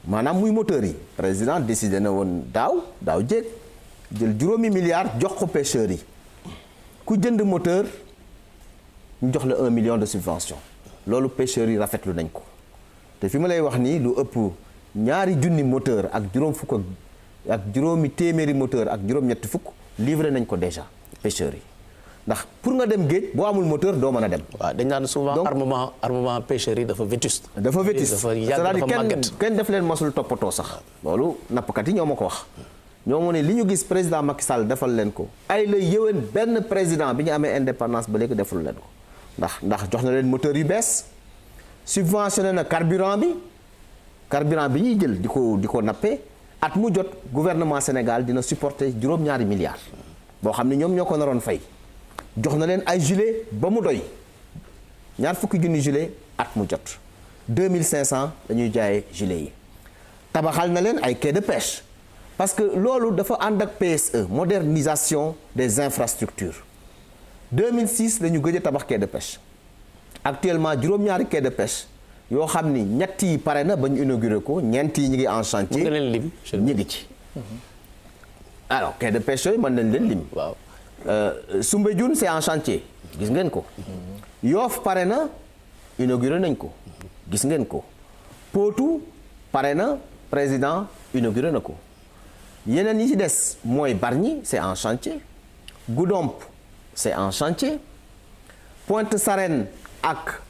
S9: maanaam muy moteur yi président décidé na woon daaw jéeg jël juróomi milliards jox ko pêcheurs yi ku jënd moteur ñu jox la 1 million de subvention loolu pêcheurs yi rafetlu nañ ko te fi ma lay wax nii lu ëpp ñaari junni moteur ak juróom fukk ak juróomi téeméeri moteur ak juróom-ñetti fukk livré nañ ko déjà pêcheurs yi ndax pour nga dem géej boo amul moteur doo mën a dem.
S1: waaw dañ naan souvent armement pêcheurs yi dafa vétuste.
S9: dafa vétuste c'est-à-dire kenn def leen masul toppatoo sax loolu nappkat yi ñoo ma ko wax ñoo ne li ñu gis président Macky Sall defal leen ko ay la yëwén benn président bi ñu amee indépendance ba léegi deful leen ko ndax jox na leen moteur yu bees subventionné na carburant bi ñuy jël di ko nappe at mu jot gouvernement Sénégal dina supporter juróom-ñaari milliards boo xam ne ñoom ñoo ko naroon fay jox na leen ay gilet ba mu doy ñaar fukki junni gilet at mu jot 2500 dañuy jaayee gilet yi tabaxal na leen ay quai de pêche parce que loolu dafa ànd ak PSE modernisation des infrastructures 2006 la ñu gëj a tabax quai de pêche actuellement juróom-ñaari quai de pêche yoo xam ni ñett yi pare na ba ñu inauguré ko ñeent yi ñu ngi en chantier.
S1: mën nga leen lim
S9: ñu ngi ci. alors quai de pêche yooyu mën nañ leen lim.
S1: waaw
S9: Soumbédioune c'est en chantier gis ngeen ko. Yoff pare na inauguré nañ ko gis ngeen ko. Potou pare na président inauguré na ko yeneen yi ci des mooy Bargny c'est en chantier Goudomp c'est en chantier Pointe Sarène ak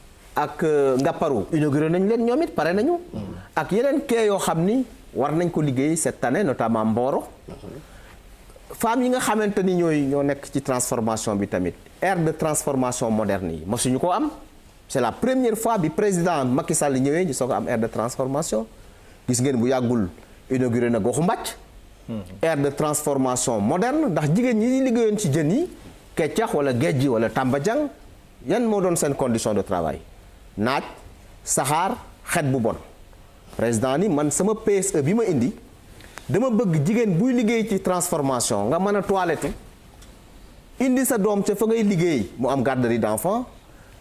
S9: Ngaparou inauguré nañ leen ñoom it pare nañu. ak yeneen quai yoo xam ni war nañ ko liggéey cette année notamment Mboro. femmes yi nga xamante ni ñoo nekk ci transformation bi tamit aire de transformation moderne yi mosuñu ko am c'est la première fois bi président Macky Sall ñëwee ñu soog a am aire de transformation gis ngeen bu yàggul inauguré na Goxu Mbàcc aire de transformation moderne ndax jigéen ñi liggéeyoon ci jën yi Keccax wala Géej wala Tambajang yan moo doon seen condition de travail naaj saxaar xet bu bon président ni man sama PSE bi ma indi dama bëgg jigéen buy liggéey ci transformation nga mën a toilette indi sa doom ca fa ngay liggéey mu am garderie d'enfants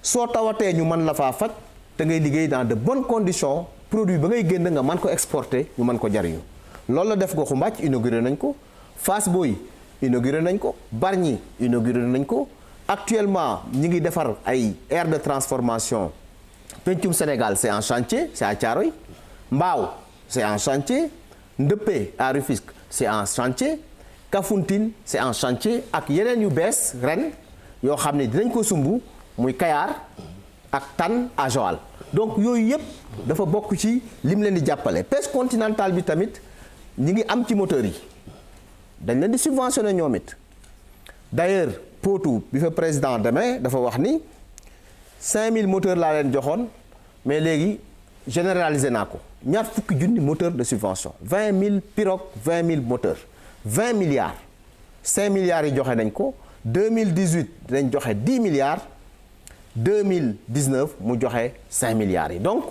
S9: soo tawatee ñu mën la faa faj te ngay liggéey dans de bonnes conditions produit ba ngay génn nga mën ko exporter ñu mën ko jariñu loolu la def Goxu Mbàcc inauguré nañ ko Fass Boye inauguré nañ ko Bargny inauguré nañ ko actuellement ñi ngi defar ay aire de transformation Pencum Sénégal c'est en chantier c'est à Thiaroye Mbao c'est en chantier Ndëppé à Rufisque c'est en chantier Kafountine c'est en chantier ak yeneen yu bees ren yoo xam ne dinañ ko sumb muy Kayar ak Tann à Joal donc yooyu yëpp dafa bokk ci lim leen di jàppale pêche continentale bi tamit ñi ngi am ci moteurs yi dañ leen di subventionné ñoom it d'ailleurs Potou bi fa président demee dafa wax ni 5000 moteurs laa leen joxoon mais léegi généralisé naa ko ñaar fukki junni moteur de subvention 20 000 pirogues 20 000 moteurs 20 milliards 5 milliards yi joxe nañ ko 2018 dañ joxe 10 milliards 2019 mu joxe 5 milliards yi donc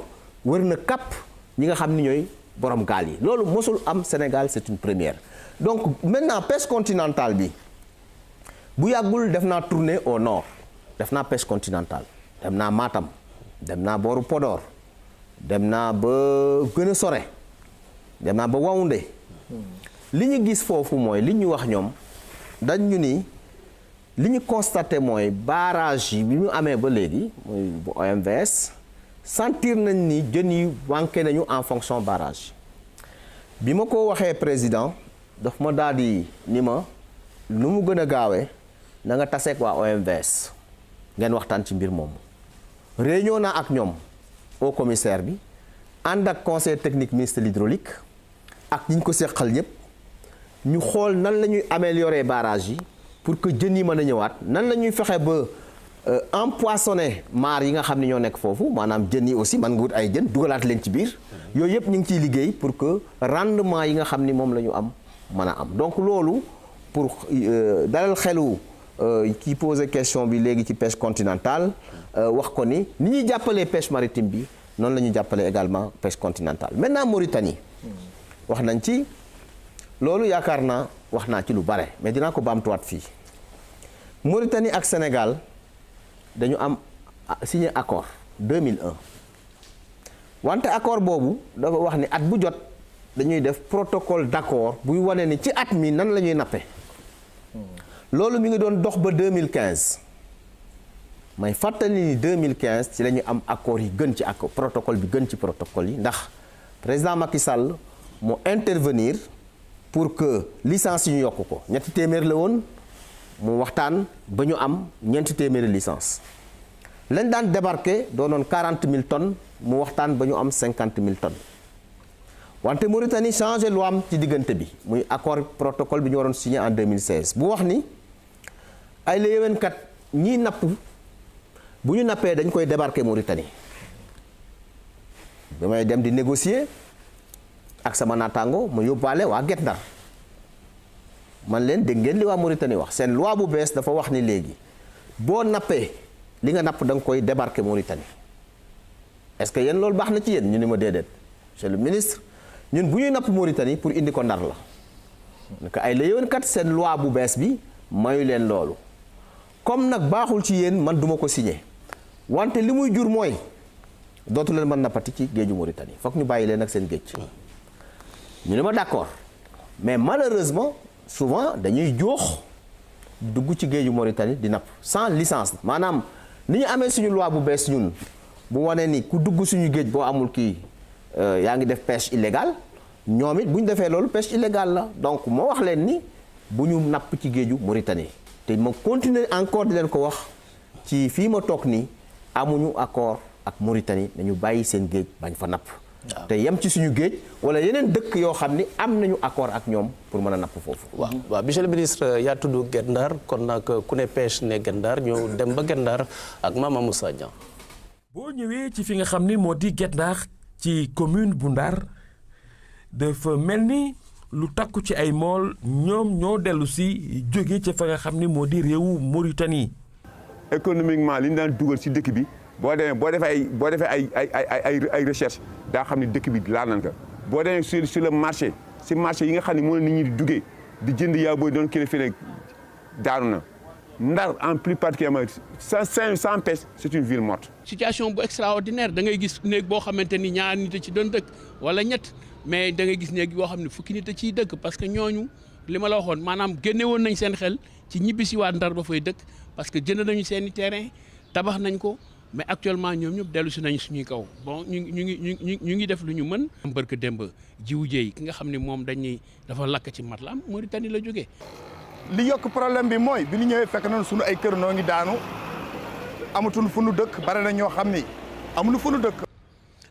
S9: wër na kapp ñi nga xam ni ñooy borom gaal yi loolu mosul am Sénégal c'est une première donc maintenant pêche continentale bi bu yàggul def naa tournée au nord def naa pêche continentale dem naa Matam dem naa booru Podor dem naa ba gën a sore dem naa ba Waoundé li ñu gis foofu mooy li ñu wax ñoom dañ ñu ni li ñu constaté mooy barrage yi bi ñu amee ba léegi muy bu OMVS sentir nañ ni jën yi manqué nañu en fonction barrage bi ma ko waxee président daf ma daal di ni ma nu mu gën a gaawee na nga taseeg waa OMVS ngeen waxtaan ci mbir moomu réunion naa ak ñoom au commissaire bi ànd ak conseil technique ministre de l'hydraulique ak ñi ñu ko seqal ñëpp ñu xool nan la ñuy améliorer barrage yi pour que jën yi mën a ñëwaat nan la ñuy fexe ba empoissonner maar yi nga xam ne ñoo nekk foofu maanaam jën yi aussi man nga wut ay jën dugalaat leen ci biir yooyu yëpp ñu ngi ciy liggéey pour que rendement yi nga xam ni moom la ñu am mën a am donc loolu pour dalal xelu ki posé question bi léegi ci pêche continentale wax ko ni ñuy jàppalee pêche maritime bi noonu la ñuy jàppalee également pêche continentale maintenant Mauritanie wax nañ ci loolu yaakaar naa wax naa ci lu bare mais dinaa ko baamtuwaat fii Mauritanie ak Sénégal dañu am signé accord 2001 wante accord boobu dafa wax ni at bu jot dañuy def protocole d'accord buy wane ni ci at mi nan la ñuy nappe loolu mi ngi doon dox ba 2015 may fàttali ni 2015 ci la ñu am accord yi gën ci accord protocole bi gën ci protocole yi ndax président Macky Sall moo intervenir pour que licence yi ñu yokk ko ñetti téeméer la woon mu waxtaan ba ñu am ñeenti téeméeri licence lañ daan débarquer doonoon 40 000 tonnes mu waxtaan ba ñu am 50 000 tonnes wante Mauritanie changé loi am ci diggante bi muy accord protocole bi ñu waroon signé en 2016 bu wax ni ay la yéwénkat ñiy napp bu ñu nappee dañ koy débarquer Mauritanie damay dem di négocier ak sama naataango ma yóbbaale waa Guet Ndar man leen dégg ngeen li waa Mauritanie wax seen loi bu bees dafa wax ni léegi boo nappee li nga napp da nga koy débarquer Mauritanie est-ce que yéen loolu baax na ci yéen ñu ni ma déedéet monsieur le ministre ñun bu ñuy napp Mauritanie pour indi ko Ndar la que ay la yéwén kat seen loi bu bees bi mayu leen loolu comme nag baaxul ci yéen man duma ko signé wante li muy jur mooy dootu leen mën nappati ci géeju Mauritanie foog ñu bàyyi leen ak seen géej ñu ne ma d'accord mais malheureusement souvent dañuy joox dugg ci géeju Mauritanie di napp sans licence maanaam ni ñu amee suñu loi bu bees ñun bu wane ni ku dugg suñu géej boo amul kii yaa ngi def pêche illégale ñoom it bu ñu defee loolu pêche illégale la donc moo wax leen ni bu ñu napp ci géeju Mauritanie te ma continuer encore di leen ko wax ci fii ma toog nii amuñu accord ak Mauritanie nañu bàyyi seen géej bañ fa napp te yem ci suñu géej wala yeneen dëkk yoo xam ni am nañu accord ak ñoom pour mën a napp foofu.
S1: waaw monsieur le ministre yaa tudd Guet Ndar kon nag ku ne pêche ne Guet Ndar ñëw dem ba Guet Ndar ak Mama Moussa Dieng.
S4: boo ñëwee ci fi nga xam ni moo di Guet Ndar ci commune bu Ndar dafa mel ni lu takku ci ay mool ñoom ñoo dellu si jóge ca fa nga xam ni moo di réewu Mauritanie.
S15: économiquement li ñu daan dugal si dëkk bi boo defee ay recherche daa xam ne dëkk bi laal nañ ko boo demee sur le marché si marché yi nga xam ne moo nit ñi di duggee di jënd yaa booy doon kilifa ne daanu na Ndar en plus particulièrement sans pêche c'est une ville morte.
S16: situation bu extraordinaire da ngay gis néeg boo xamante ni ñaar nit a ci doon dëkk wala ñett mais da ngay gis néeg boo xam ne fukki nit a ciy dëkk parce que ñooñu li ma la waxoon maanaam génne woon nañ seen xel ci ñibbi si waa Ndar ba fay dëkk parce que jënd nañu seen i terrain tabax nañ ko. mais actuellement ñoom ñëpp dellu si nañu suñuy kaw bon ñu ngi def lu ñu mën. barke démb jiwu jéey ki nga xam ne moom dañuy dafa lakk ci Matlam Mauritanie la jógee.
S17: li yokk problème bi mooy bi ñu ñëwee fekk nañu suñu ay kër noo ngi daanu amatuñu fu nu dëkk bare na ñoo xam ni amuñu fu nu dëkk.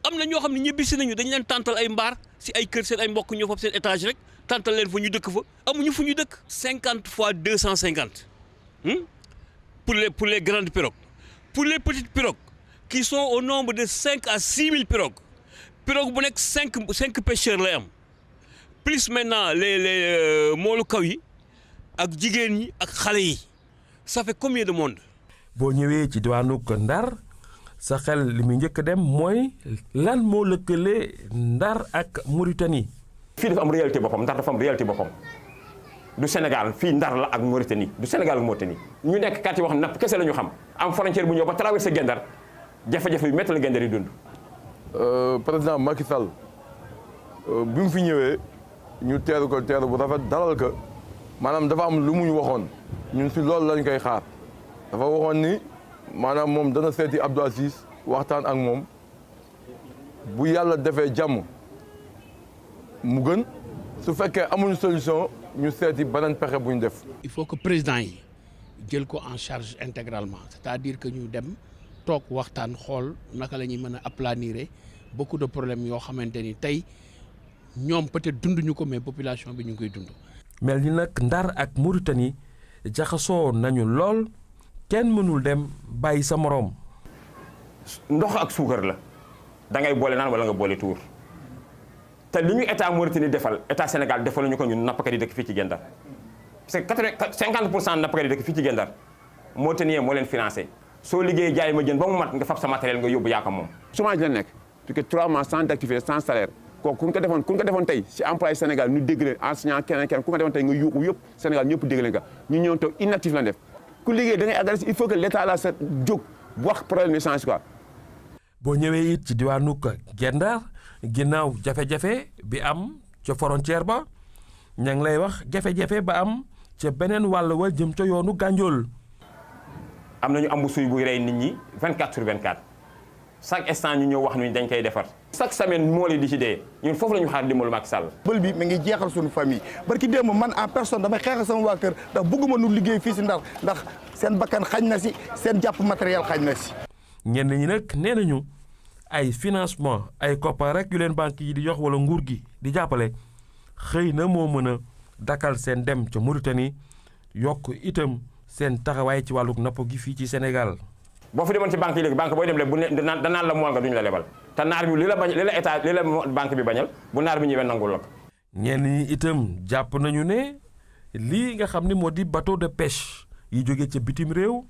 S18: am na ñoo xam ne ñibbi si nañu dañ leen tàntal ay mbaar si ay kër seen ay mbokk ñoo foofu seen étage rek tàntal leen fa ñu dëkk fa amuñu fu ñu dëkk. 50 fois 250 pour les grandes pirogues. Pour les petites pirogues, qui sont au nombre de 5 à 6 000 pirogues, pirogue bu nekk 5 pêcheurs lay am plus maintenant les moolu kaw yi ak jigéen ñi ak xale yi ça fait combien de monde.
S4: boo ñëwee ci diwaanu Ndar sa xel li muy njëkk a dem mooy lan moo lëkkale Ndar ak Mauritanie.
S19: fii dafa am réalité boppam Ndar dafa am réalité boppam du Sénégal fii Ndar la ak Mauritanie du Sénégal ak Mauritanie ñu nekk kat yi wax napp kese la ñu xam am frontière bu ñëw ba traversé Guet Ndar jafe-jafe yu métti la Guet Ndar yi dund.
S20: président Macky Sall bi mu fi ñëwee ñu teeru ko teeru bu rafet dalal ko maanaam dafa am lu mu ñu waxoon ñun si loolu lañ koy xaar dafa waxoon ni maanaam moom dana seeti Abdou Aziz waxtaan ak moom bu yàlla defee jàmm mu gën su fekkee amuñu solution ñu seeti beneen pexe bu ñu def.
S16: il faut que président yi jël ko en charge intégralement c'est-à-dire que ñu dem toog waxtaan xool naka la ñuy mën a aplanir beaucoup de problèmes yoo xamante ni tey ñoom peut-être dunduñu ko mais population bi ñu ngi koy dund.
S4: mel ni nag Ndar ak Mauritanie jaxasoo nañu lool kenn mënul dem bàyyi sa moroom.
S19: ndox ak suukar la da ngay boole naan wala nga boole tuur te li ñu état Mauritanie defal état Sénégal defal nañu ko ñun nappkat yi dëkk fii ci Guet Ndar parce que 50% nappkat yi dëkk fii ci Guet Ndar Mauritanie moo leen financé soo liggéeyee jaay ma jën ba mu mat nga fab sa matériel nga yóbbu yaa ko moom.
S15: chômage la nekk parce que 3 mois sans activité sans salaire kooku ku ñu ko defoon tey si employé Sénégal ñu dégg leen enseignant keneen ku ko defoon tey nga yuuxu yëpp Sénégal ñëpp dégg leen ka ñu ñëw taw inactif la def ku liggéey da ngay adressé il faut que l' état la sa jóg wax problème yi change quoi.
S4: boo ñëwee it ci diwaanu Guet Ndar ginnaaw jafe-jafe bi am ca frontière ba ña ngi lay wax jafe-jafe ba am ca beneen wàll wa jëm ca yoonu Gandiol.
S19: am nañu am bu suy buy rey nit ñi 24 sur 24 chaque instant ñu ñëw wax ni dañ koy defar chaque semaine moo li di ci dee ñun foofu la ñu xaar dimbalu Macky Sall.
S17: bël bi mi ngi jeexal suñu famille barki démb man en personne damay xeexal sama waa kër ndax bëgguma nu liggéey fii si Ndar ndax seen bakkan xañ na si seen jàpp matériel xañ na si.
S4: ñenn ñi nag nee nañu ay financement ay koppar rek yu leen banque yi di jox wala nguur gi di jàppale xëy na moo mën a dakkal seen dem ca Mauritanie yokk itam seen taxawaay ci wàllu napp gi fii ci Sénégal.
S19: boo fi demoon ci banque yi léegi banque booy dem léegi bu ne danaan la mool nga duñu la lebal te naar bi li la état li la banque bi bañal bu naar bi ñëwee nangul la ko.
S4: ñenn ñi itam jàpp nañu ne lii nga xam ne moo di bateau de pêche yi jóge ca bitim réew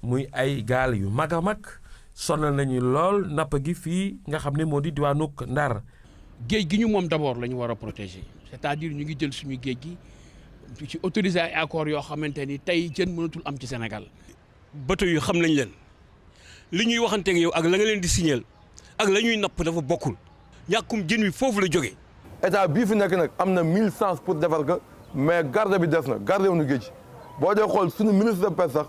S4: muy ay gaal yu mag a mag sonal nañu lool napp gi fii nga xam ne moo di diwaanug Ndar.
S16: géej gi ñu moom d'abord la ñu war a protéger c'est-à-dire ñu ngi jël suñu géej gi ci autoriser ay accords yoo xamante ni tey jën mënatul am ci Sénégal.
S18: bateau yu xam nañ leen li ñuy waxanteeg yow ak la nga leen di signal ak la ñuy napp dafa bokkul ñàkkum jën wi foofu la jógee.
S20: état bii fi nekk nag am na 1000 sens pour defar ko mais garde bi des na garde wu ñu géej boo dee xool suñu ministre de pêche sax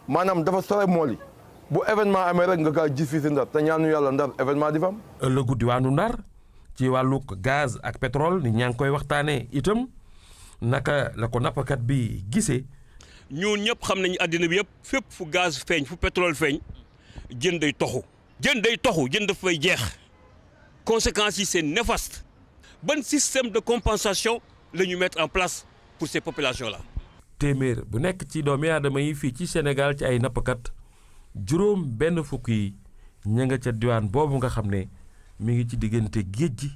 S20: maanaam dafa sore mool yi bu événement amee rek nga kaa gis fii si Ndar te ñaanu yàlla Ndar événement di fa am.
S4: ëllëgu diwaanu Ndar ci wàllu gaz ak pétrole ni ñaa ngi koy waxtaanee itam naka la ko nappkat bi gisee.
S18: ñun ñëpp xam nañu àddina bi yëpp fépp fu gaz feeñ fu pétrole feeñ jën day toxu. jën day toxu jën daf fay jeex conséquences yi c'est néfaste. ban système de compensation la ñu mettre en place pour ces populations là.
S4: téeméer bu nekk ci doomi aadama yi fii ci Sénégal ci ay nappkat juróom benn fukk yi ña nga ca diwaan boobu nga xam ne mi ngi ci diggante géej gi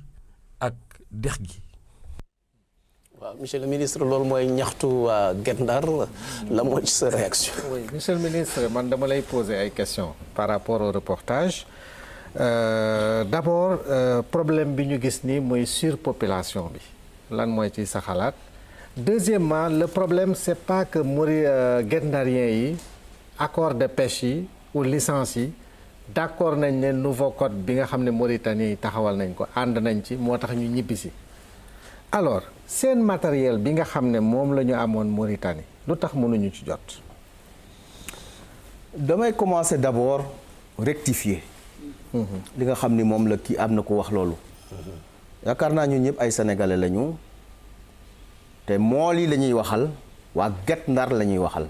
S4: ak dex gi.
S1: waaw monsieur le ministre loolu mooy ñaxtu waa Guet Ndar la moo ci sa réaction.
S3: oui monsieur le ministre man dama lay poser ay questions par rapport au reportage. D'abord problème bi ñu gis ni mooy surpopulation bi lan mooy ci sa xalaat deuxièmement le problème c'est pas que Guet Ndarien yi accord de pêche yi ou licence yi d'accord nañ ne nouveau code bi nga xam ne Mauritanie taxawal nañ ko ànd nañ ci moo tax ñu ñibbisi alors seen matériel bi nga xam ne moom la ñu amoon Mauritanie lu tax mënuñu ci jot.
S9: damay commencer d'abord rectifier. li nga xam ni moom la kii am na ko wax loolu. yaakaar naa ñun ñëpp ay sénégalais lañu te mool yi la ñuy waxal waa Guet Ndar la ñuy waxal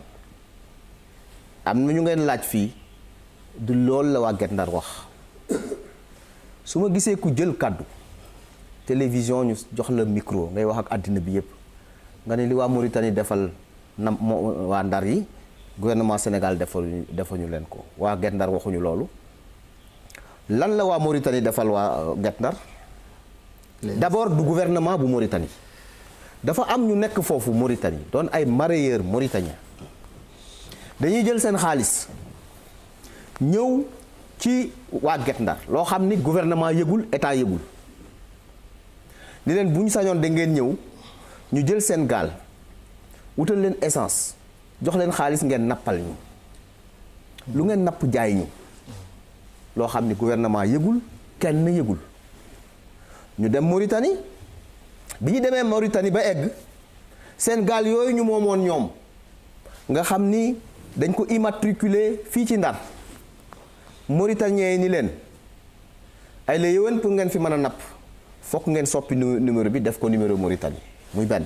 S9: am na ñu ngeen laaj fii du loolu la waa Guet Ndar wax su ma gisee ku jël kàddu télévision ñu jox la micro ngay wax ak àddina bi yëpp nga ne li waa Mauritanie defal na waa Ndar yi gouvernement Sénégal defuñu leen ko waa Guet Ndar waxuñu loolu. lan la waa Mauritanie defal waa Guet Ndar d'abord du gouvernement bu Mauritanie dafa am ñu nekk foofu Mauritanie doon ay mareyeurs mauritaniens dañuy jël seen xaalis ñëw ci waa Guet Ndar loo xam ni gouvernement yëgul état yëgul ni leen bu ñu sañoon da ngeen ñëw ñu jël seen gaal wutal leen essence jox leen xaalis ngeen nappal ñu lu ngeen napp jaay ñu loo xam ni gouvernement yëgul kenn yëgul ñu dem Mauritanie bi ñu demee Mauritanie ba egg seen gaal yooyu ñu moomoon ñoom nga xam ni dañ ko immatriculé fii ci Ndar Mauritaniens yi ni leen ay la yëwen pour ngeen fi mën a napp fokk ngeen soppi numéro bi def ko numéro Mauritanie muy benn.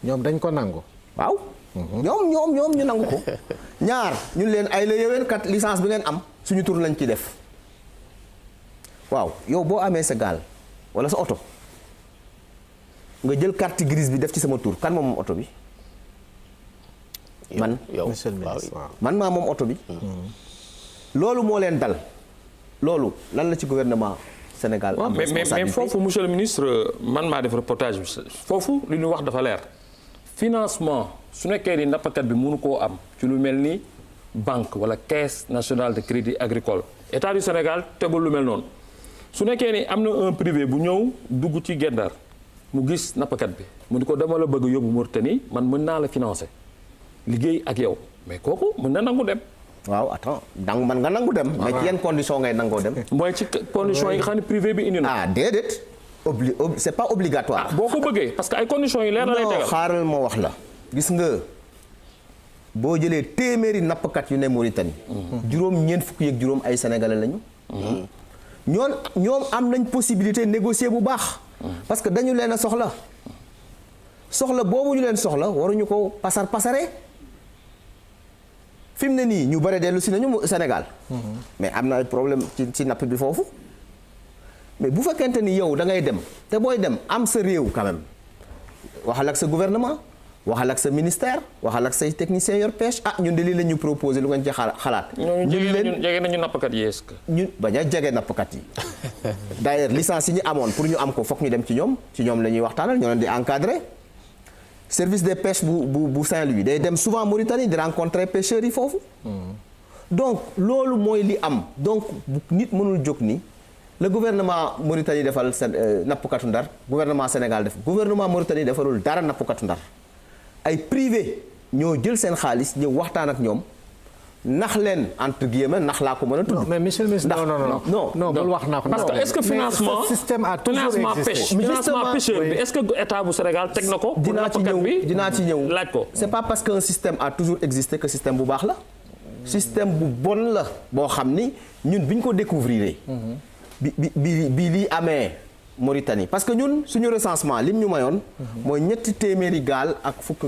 S3: ñoom dañ ko nangu.
S9: waaw. ñoom ñu nangu ko. ñaar ñu leen ay la yëwen kat licence bi ngeen am suñu tur lañ ci def. waaw yow boo amee sa gaal wala sa oto nga jël carte grise bi def ci sama tur kan moom oto bi man
S3: monsieur le ministre
S9: man maa moom oto bi loolu moo leen dal loolu lan la ci gouvernement Sénégal am
S4: mais foofu monsieur le ministre man maa def reportage bi foofu li ñu wax dafa leer financement su nekkee ni nappkat bi mënu koo am ci lu mel ni banque wala caisse nationale de crédit agricole état du Sénégal tegul lu mel noonu su nekkee ni am na un privé bu ñëw dugg ci Guet Ndar mu gis nappkat bi mu ni ko dama la bëgg yóbbu Mauritanie man mën naa la financer liggéey ak yow mais kooku mën na nangu dem.
S9: waaw attends man nga nangu dem. mais ci yenn condition ngay nangoo dem.
S4: mooy ci condition yi nga xam ne privé bi indi na.
S9: ah déedéet c'est pas obligatoire.
S4: boo ko bëggee parce que ay conditions yi leer na lay tegal.
S9: xaaral ma wax la. gis nga boo jëlee téeméeri nappkat yu ne Mauritanie. juróom-ñeent fukk yeeg juróom ay sénégalais lañu. ñoom am nañ possibilité négocier bu baax. parce que dañu leen a soxla boobu ñu leen soxla waruñu ko pasare fi mu ne nii ñu bare dellu si nañu Sénégal. mais am na ay problème ci napp bi foofu mais bu fekkente ni yow da ngay dem te booy dem am sa réew quand même waxal ak sa gouvernement waxal ak sa ministère waxal ak say technicien yor pêche ñun de lii la ñu proposé lu ngeen ci xalaat.
S4: ñun jege nañu nappkat yi est-ce que.
S9: ñun bañ a jege nappkat yi d'ailleurs licence yi ñu amoon pour ñu am ko foog ñu dem ci ñoom la ñuy waxtaanal ñoo leen di encadrer service des pêches bu Saint-Louis day dem souvent Mauritanie di rencontrer pêcheurs yi foofu. donc loolu mooy li am donc nit mënul jóg ni le gouvernement Mauritanie defal nappkatu Ndar gouvernement Sénégal def gouvernement Mauritanie defalul dara nappkatu Ndar. ay privé ñoo jël seen xaalis ñëw waxtaan ak ñoom nax leen entre guillemets nax laa ko mën a tudd.
S3: non mais monsieur le ministre non bul wax naa ko.
S4: parce que est-ce que financement
S3: système a toujours existé.
S4: financement pêcheur bi est-ce que état bu Sénégal teg na ko.
S9: dinaa ci ñëw
S4: laaj ko.
S9: c'est pas parce qu'un système a toujours existé que système bu baax la. système bu bon la boo xam ni ñun bi ñu ko découvrir. bi lii amee. Mauritanie parce que ñun suñu recensement lim ñu mayoon. mooy 300 gaal ak fukk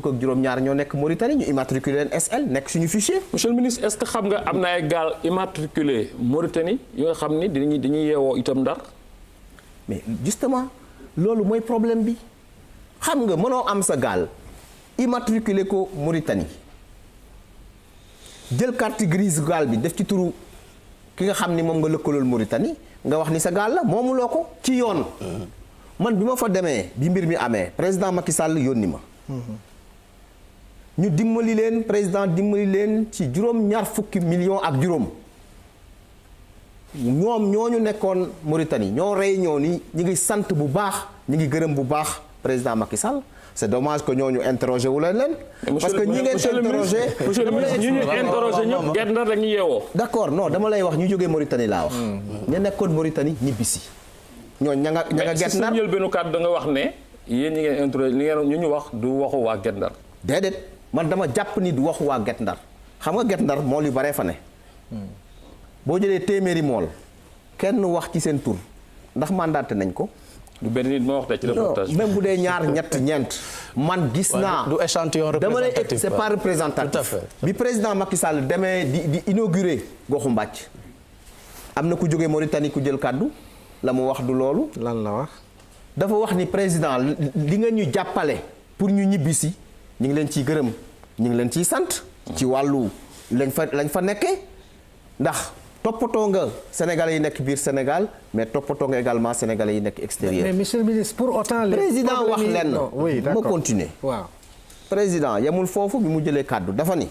S9: ak juróom-ñaar ñoo nekk Mauritanie ñu immatriculé leen SL nekk suñu fichier.
S4: monsieur le ministre est-ce que xam nga am na ay gaal immatriculé Mauritanie yi nga xam ni dañuy yeewoo itam Ndar.
S9: mais justement loolu mooy problème bi xam nga mënoo am sa gaal immatriculé ko Mauritanie jël carte grise gaal bi def ci turu ki nga xam ni moom nga lëkkalool Mauritanie. nga wax ni sa gaal la moomuloo ko ci yoon. man bi ma fa demee bi mbir mi amee président Macky Sall yónni ma. ñu dimbali leen président dimbali leen ci juróom-ñaar fukki millions ak juróom. ñoom ñooñu nekkoon Mauritanie ñoo réunion ni ñi ngi sant bu baax ñi ngi gërëm bu baax président Macky Sall. c'est dommage que ñooñu interrogé wu leen. parce que ñi ngeen interrogé.
S4: monsieur le ministre ñu interrogé ñëpp Guet Ndar dañuy yeewoo.
S9: d'accord non dama lay wax ñu jógee Mauritanie laa wax. ña nekkoon Mauritanie ñibbisi. ñooñu ña nga Guet Ndar
S4: mais si njëlbeenu kàddu da nga wax ne yéen ñi ngeen interrogé li ngeen ñu wax du waxu waa Guet Ndar.
S9: déedéet man dama jàpp ni du waxu waa Guet Ndar xam nga Guet Ndar mool yu baree fa ne. boo jëlee téeméeri mool kenn wax ci seen tur ndax mandaté nañ ko.
S4: du benn nit moo wax de ci reportage
S9: même bu dee ñaar ñeent man gis naa.
S1: du échantillon représentatif
S9: c'est pas représentatif.
S1: tout à fait
S9: bi président Macky Sall demee di inaugurer goxu Mbàcc am na ku jógee Mauritanie ku jël kàddu la mu wax du loolu.
S3: lan la wax.
S9: dafa wax ni président li nga ñu jàppale pour ñu ñibbisi ñu ngi leen ciy gërëm ñu ngi leen ciy sant. ci wàllu lañ fa nekkee ndax. toppatoo nga sénégalais yi nekk biir Sénégal mais toppatoo nga également sénégalais yi nekk extérieur.
S3: mais monsieur le ministre pour autant.
S9: président wax lenn
S3: oui d'accord
S9: ma continuer.
S3: waaw
S9: président yemul foofu bi mu jëlee kàddu dafa ni.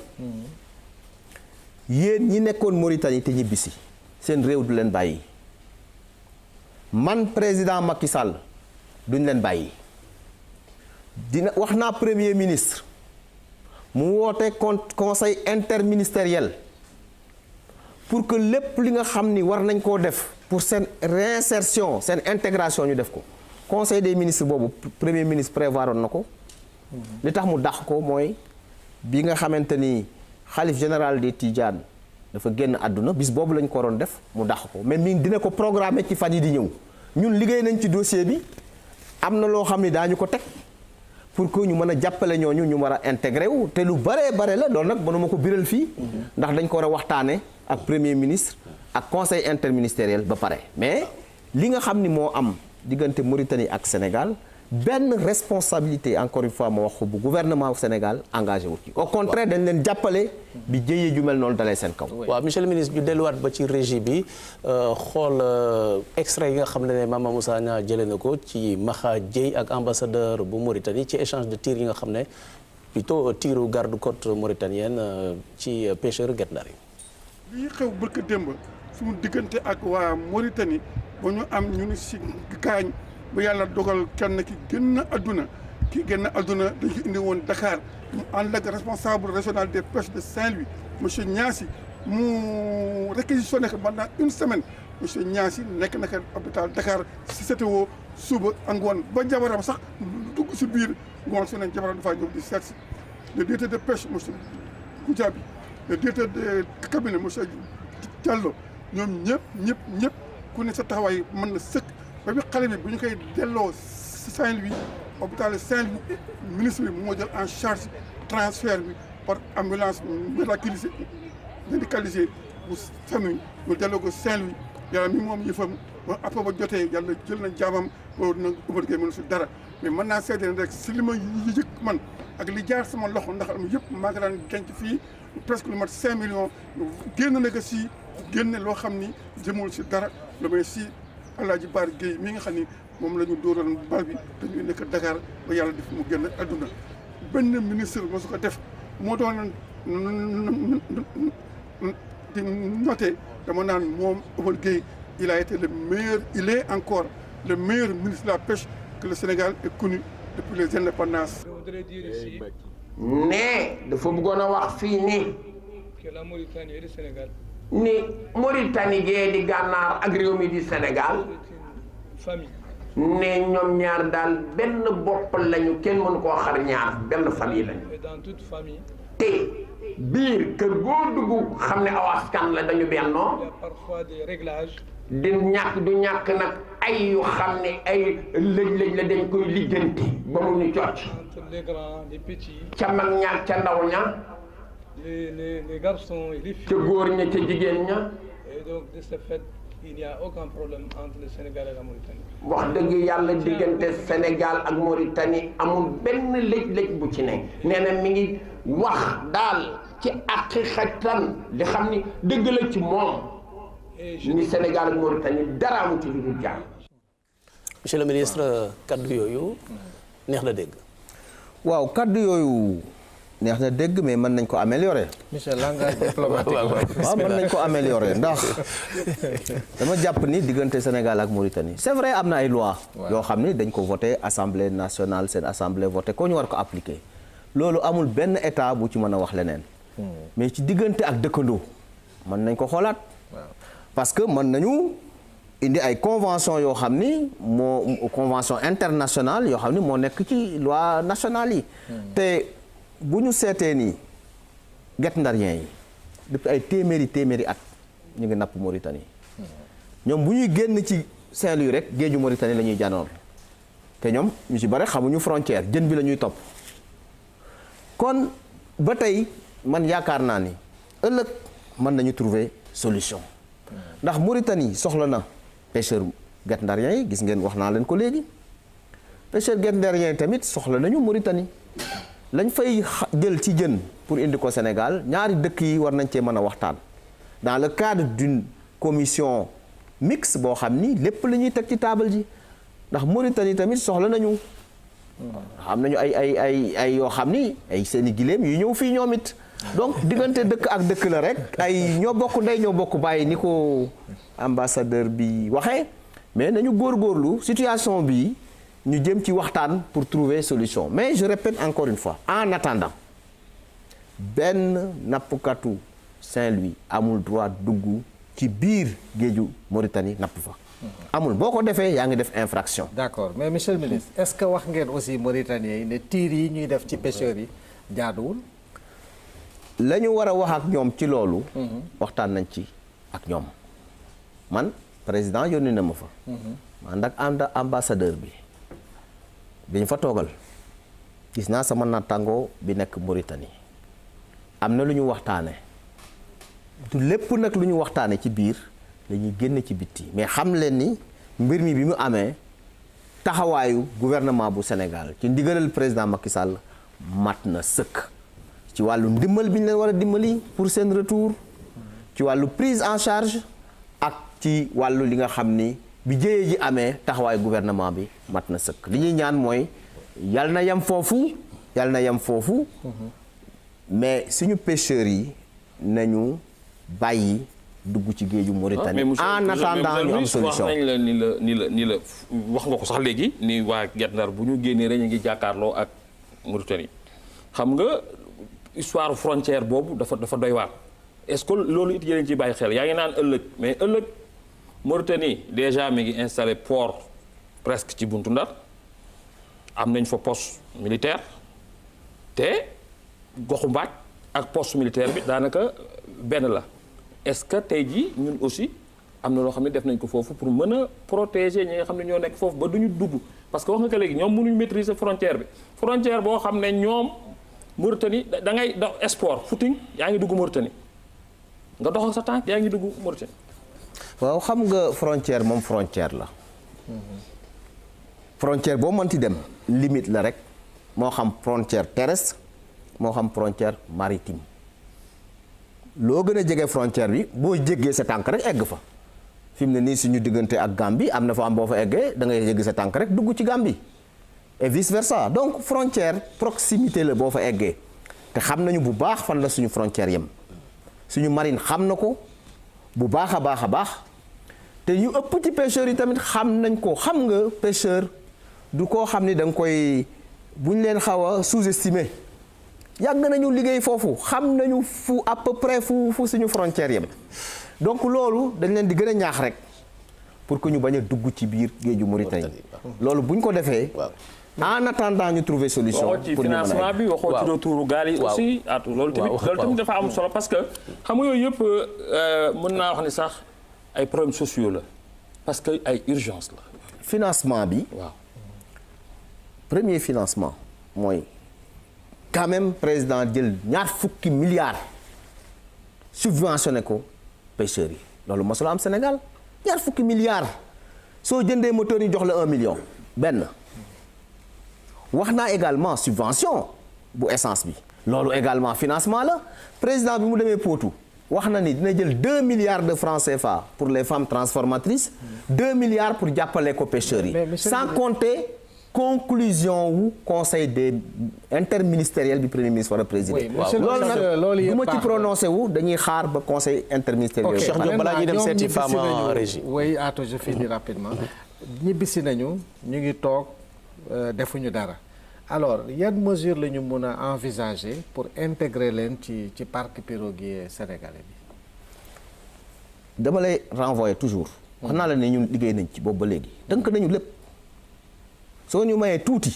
S9: yéen ñi nekkoon Mauritanie te ñibbisi seen réew du leen bàyyi man président Macky Sall duñ leen bàyyi dina wax naa premier ministre mu woote conseil interministériel. pour que lépp li nga xam ni war nañ koo def pour seen réinsertion seen intégration ñu def ko conseil des ministres boobu premier ministre prévoiroon na ko. li tax mu dàq ko mooy bi nga xamante ni xalif général des Tidiane dafa génn àdduna bis boobu lañ ko waroon def mu dàq ko mais mi dina ko programmer ci fan yi di ñëw ñun liggéey nañ ci dossier bi am na loo xam ni daañu ko teg pour que ñu mën a jàppale ñooñu ñu war a intégré wu te lu bare la loolu nag mënuma ko biral fii ndax dañ ko war a waxtaane ak premier ministre ak conseil interministériel ba pare mais li nga xam ni moo am diggante Mauritanie ak Sénégal benn responsabilité encore une fois ma wax ko bu gouvernement wu Sénégal engagé wu ci au contraire dañ leen jàppale bi jëyee ju mel noonu dalee seen kaw.
S1: waaw monsieur le ministre ñu delluwaat ba ci régie bi xool extrait yi nga xam ne Mama Moussa Niang jëlee na ko ci Maxa Dieye ak ambassadeur bu Mauritanie ci échange de tir yi nga xam ne plutôt tiru garde-côte mauritanienne ci pêcheurs Guet Ndar yi.
S21: lii xew bëgg démb suñu diggante ak waa Mauritanie ba ñu am ñu ni si kaañ ba yàlla dogal kenn ki génn àdduna dañu indi woon Dakar mu ànd ak responsable régional des pêches de Saint-Louis monsieur Niassi mu réquisitionné ko pendant une semaine monsieur Niassi nekk na hôpital Dakar si CTO suba ak ngoon ba jabaram sax dugg si biir ngoon su ne jabaram dafaa ñëw di seet si le directeur de pêche monsieur Goudiaby le directeur de cabinet monsieur Diallo ñoom ñëpp ku ne sa taxawaay mën na sëkk ba bi xale bi bu ñu koy delloo Saint-Louis hôpital Saint-Louis ministre bi moo jël en charge transfert bi par ambulance médicalisée bu famille ñu delloo ko Saint-Louis yàlla mi moom yëfam ba après ba jotee yàlla jël na jaamam boobu nag Omar Gueye mënu si dara mais mën naa seede rek si li ma yëg man ak li jaar sama loxo ndax am yëpp maa ngi daan denc fii presque lu mat 5 millions génn na ko si génne loo xam ni jëmul si dara lu may si Alaaji Baar Gueye mi nga xam ni moom la ñu dóoroon bal bi te ñu nekk Dakar ba yàlla def mu génn adduna benn ministre mosu ko def moo doon di noté dama naan moom Omar Gueye il a été le meilleur il est encore le meilleur ministre de la pêche que le Sénégal ait connu depuis les indépendances.
S7: ne dafa bëggoon a wax fii nii
S21: que la Mauritanie et le Sénégal.
S7: ni Mauritanie gee di gànnaar ak réew mi di Sénégal
S21: famille.
S7: ne ñoom ñaar daal benn bopp lañu kenn mënu koo xar ñaar benn famille lañu.
S21: et dans toute famille.
S7: te biir kër goo dugg xam ne aw askan la dañu bennoo.
S21: il y a parfois des réglages.
S7: du ñàkk nag ay yu xam ne ay lëj-lëj la dañ koy lijjanti ba mu ñu cocc.
S21: entre les grands les petits.
S7: ca mag ñaar ca ndaw ña.
S21: les garçons et les filles.
S7: ca góor ña ca jigéen ña.
S21: et donc de ce fait il n'y a aucun problème entre le Sénégal et la Mauritanie.
S7: wax dëgg yàlla diggante Sénégal ak Mauritanie amul benn lëj-lëj bu ci ne nee na mi ngi wax daal ci haqiqatan li xam ni dëgg la ci moom ni Sénégal ak Mauritanie dara amu ci lu dul jàmm.
S1: monsieur le ministre kaddu yooyu neex na dégg.
S9: waaw kaddu yooyu neex na dégg mais mën nañ ko améliorer.
S3: monsieur langage diplomatique.
S9: waaw mën nañ ko améliorer ndax dama jàpp ni diggante Sénégal ak Mauritanie c'est vrai am na ay loi yoo xam ni dañ ko voté assemblée nationale seen assemblée voté ko ñu war ko appliquer loolu amul benn état bu ci mën a wax leneen. mais ci diggante ak dëkkandoo mën nañ ko xoolaat. parce que mën nañu indi ay convention yoo xam ni convention internationale yoo xam ni moo nekk ci loi nationale yi. te bu ñu seetee nii Guet Ndarien yi depuis ay téeméeri at ñu ngi napp Mauritanie ñoom bu ñuy génn ci Saint-Louis rek géeju Mauritanie la ñuy janoon te ñoom ñu ci bare xamuñu frontière jën bi la ñuy topp kon ba tey man yaakaar naa ni ëllëg mën nañu trouver solution ndax Mauritanie soxla na pêcheur Guet Ndarien yi gis ngeen wax naa leen ko léegi pêcheur Guet Ndarien yi tamit soxla nañu Mauritanie lañ fay jël ci jën pour indi ko Sénégal ñaari dëkk yi war nañ cee mën a waxtaan dans le cadre d'une commission mixte boo xam ni lépp la ñuy teg ci table ji ndax Mauritanie tamit soxla nañu xam nañu ay yoo xam ni ay seeni giléem yu ñëw fii ñoom it donc diggante dëkk ak dëkk la rek ay ñoo bokk ndey ñoo bokk bàyyi ni ko ambassadeur bi waxee mais nañu góorgóorlu situation bi ñu jëm ci waxtaan pour trouver solution mais je répète encore une fois en attendant benn nappkatu Saint-Louis amul droit dugg ci biir géeju Mauritanie napp fa amul boo ko defee yaa ngi def infraction.
S3: d'accord mais monsieur le ministre est-ce que wax ngeen aussi Mauritaniens yi ne tiir yi ñuy def ci pêcheurs yi jaaduwul.
S9: la ñu war a wax ak ñoom ci loolu. waxtaan nañ ci ak ñoom man président yónni na ma fa. man ak ambassadeur bi ñu fa toogal gis naa sama nattangoo bi nekk Mauritanie am na lu ñu waxtaane du lépp nag lu ñu waxtaane ci biir dañuy génn ci bitti mais xam leen ni mbir mi bi mu amee taxawaayu gouvernement bu Sénégal ci ndigalal président Macky Sall mat na sëkk ci wàllu ndimbal bi ñu leen war a dimbali pour seen retour ci wàllu prise en charge ak ci wàllu li nga xam ni bi jëyee ji amee taxawaayu gouvernement bi mat na sëkk li ñuy ñaan mooy yal na yem foofu mais suñu pêcheurs yi nañu bàyyi dugg ci géeju Mauritanie en attendant ñu am solution.
S4: wax nañ la wax nga ko sax léegi ni waa Guet Ndar bu ñu génnee rek ñu ngi jàkkaarloo ak Mauritanie xam nga histoire frontière boobu dafa doy waar est-ce que loolu it yéen ci bàyyi xel yaa ngi naan ëllëg mais ëllëg Mauritanie déjà mi ngi installé port presque ci buntu Ndar am nañ fa poste militaire te goxu mbaaj ak poste militaire bi daanaka benn la est-ce que tey jii ñun aussi am na loo xam ne def nañ ko foofu pour mën a protéger ñi nga xam ne ñoo nekk foofu ba duñu dugg parce que wax nga ko léegi ñoom mënuñu maîtriser frontière bi frontière boo xam ne ñoom Mauritanie da ngay sport footing yaa ngi dugg Mauritanie nga doxal sa tànk yaa ngi dugg Mauritanie
S9: waaw xam nga frontière moom frontière la. frontière boo mënti dem limite la rek moo xam frontière terrestre moo xam frontière maritime loo gën a jege frontière bi boo jéggee sa tànk rek egg fa fi mu ne nii suñu diggante ak Gambie am na fa am boo fa eggee da ngay jéggi sa tànk rek dugg ci Gambie et vice versa donc frontière proximité la boo fa eggee te xam nañu bu baax fan la suñu frontière yem suñu marine xam na ko bu baax a baax a baax te ñu ëpp ci pêcheurs yi tamit xam nañ ko xam nga pêcheur du koo xam ni da nga koy buñ leen xaw a sous-estimer yàgg nañu liggéey foofu xam nañu fu à peu près fu suñu frontière yem donc loolu dañ leen di gën a ñaax rek pour que ñu bañ a dugg ci biir géeju Mauritanie loolu buñ ko defee en attendant ñu trouver solution
S4: waxoo ci financement bi waxoo ci retouru gaal yi aussi loolu tamit dafa am solo parce que xam nga yooyu yëpp mën naa wax ni sax ay problèmes sociaux la parce que ay urgence la
S9: financement bi waaw premier financement mooy quand même président jël ñaar fukki milliards subventionné ko pêcheurs yi loolu mosul am Sénégal ñaar fukki milliards soo jëndee moteur yi jox la 1 million benn wax naa également subvention bu essence bi loolu également financement la président bi mu demee Potou wax na ni dina jël 2 milliards de francs CFA pour les femmes transformatrices 2 milliards pour jàppale ko pêcheurs yi sans compter conclusion wu conseil des interministériel bi premier ministre war a présider loolu nag du ma ci prononcé wu dañuy xaar ba conseil interministériel
S1: Cheikh Diop balaa ñuy dem seeti femme en régie
S3: oui Atou je finis rapidement ñibbisi nañu ñu ngi toog defuñu dara alors yan mesure la ñu mën a envisager pour intégrer leen ci parc piroguier sénégalais bi
S9: dama lay renvoyer toujours wax naa la ne ñun liggéey nañ ci boobu ba léegi dënk nañu lépp soo ñu mayee tuuti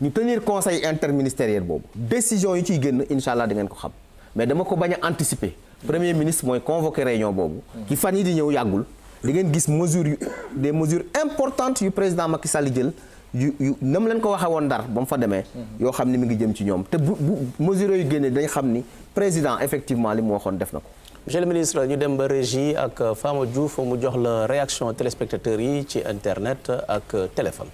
S9: ñu tenir conseil interministériel boobu décision yi ciy génn incha allah di ngeen ko xam mais dama ko bañ a anticiper premier ministre mooy convoqué réunion boobu ci fan yi di ñëw yàggul di ngeen gis mesures yu des mesures importantes yu président Macky Sall jël yu nam leen ko waxee woon Ndar ba mu fa demee yoo xam ni mi ngi jëm ci ñoom te bu mesures yu génnee dañ xam ni président effectivement li mu waxoon def na ko.
S1: monsieur le ministre ñu dem ba régie ak Fama Diouf mu jox la réaction téléspectateurs yi ci internet ak téléphone.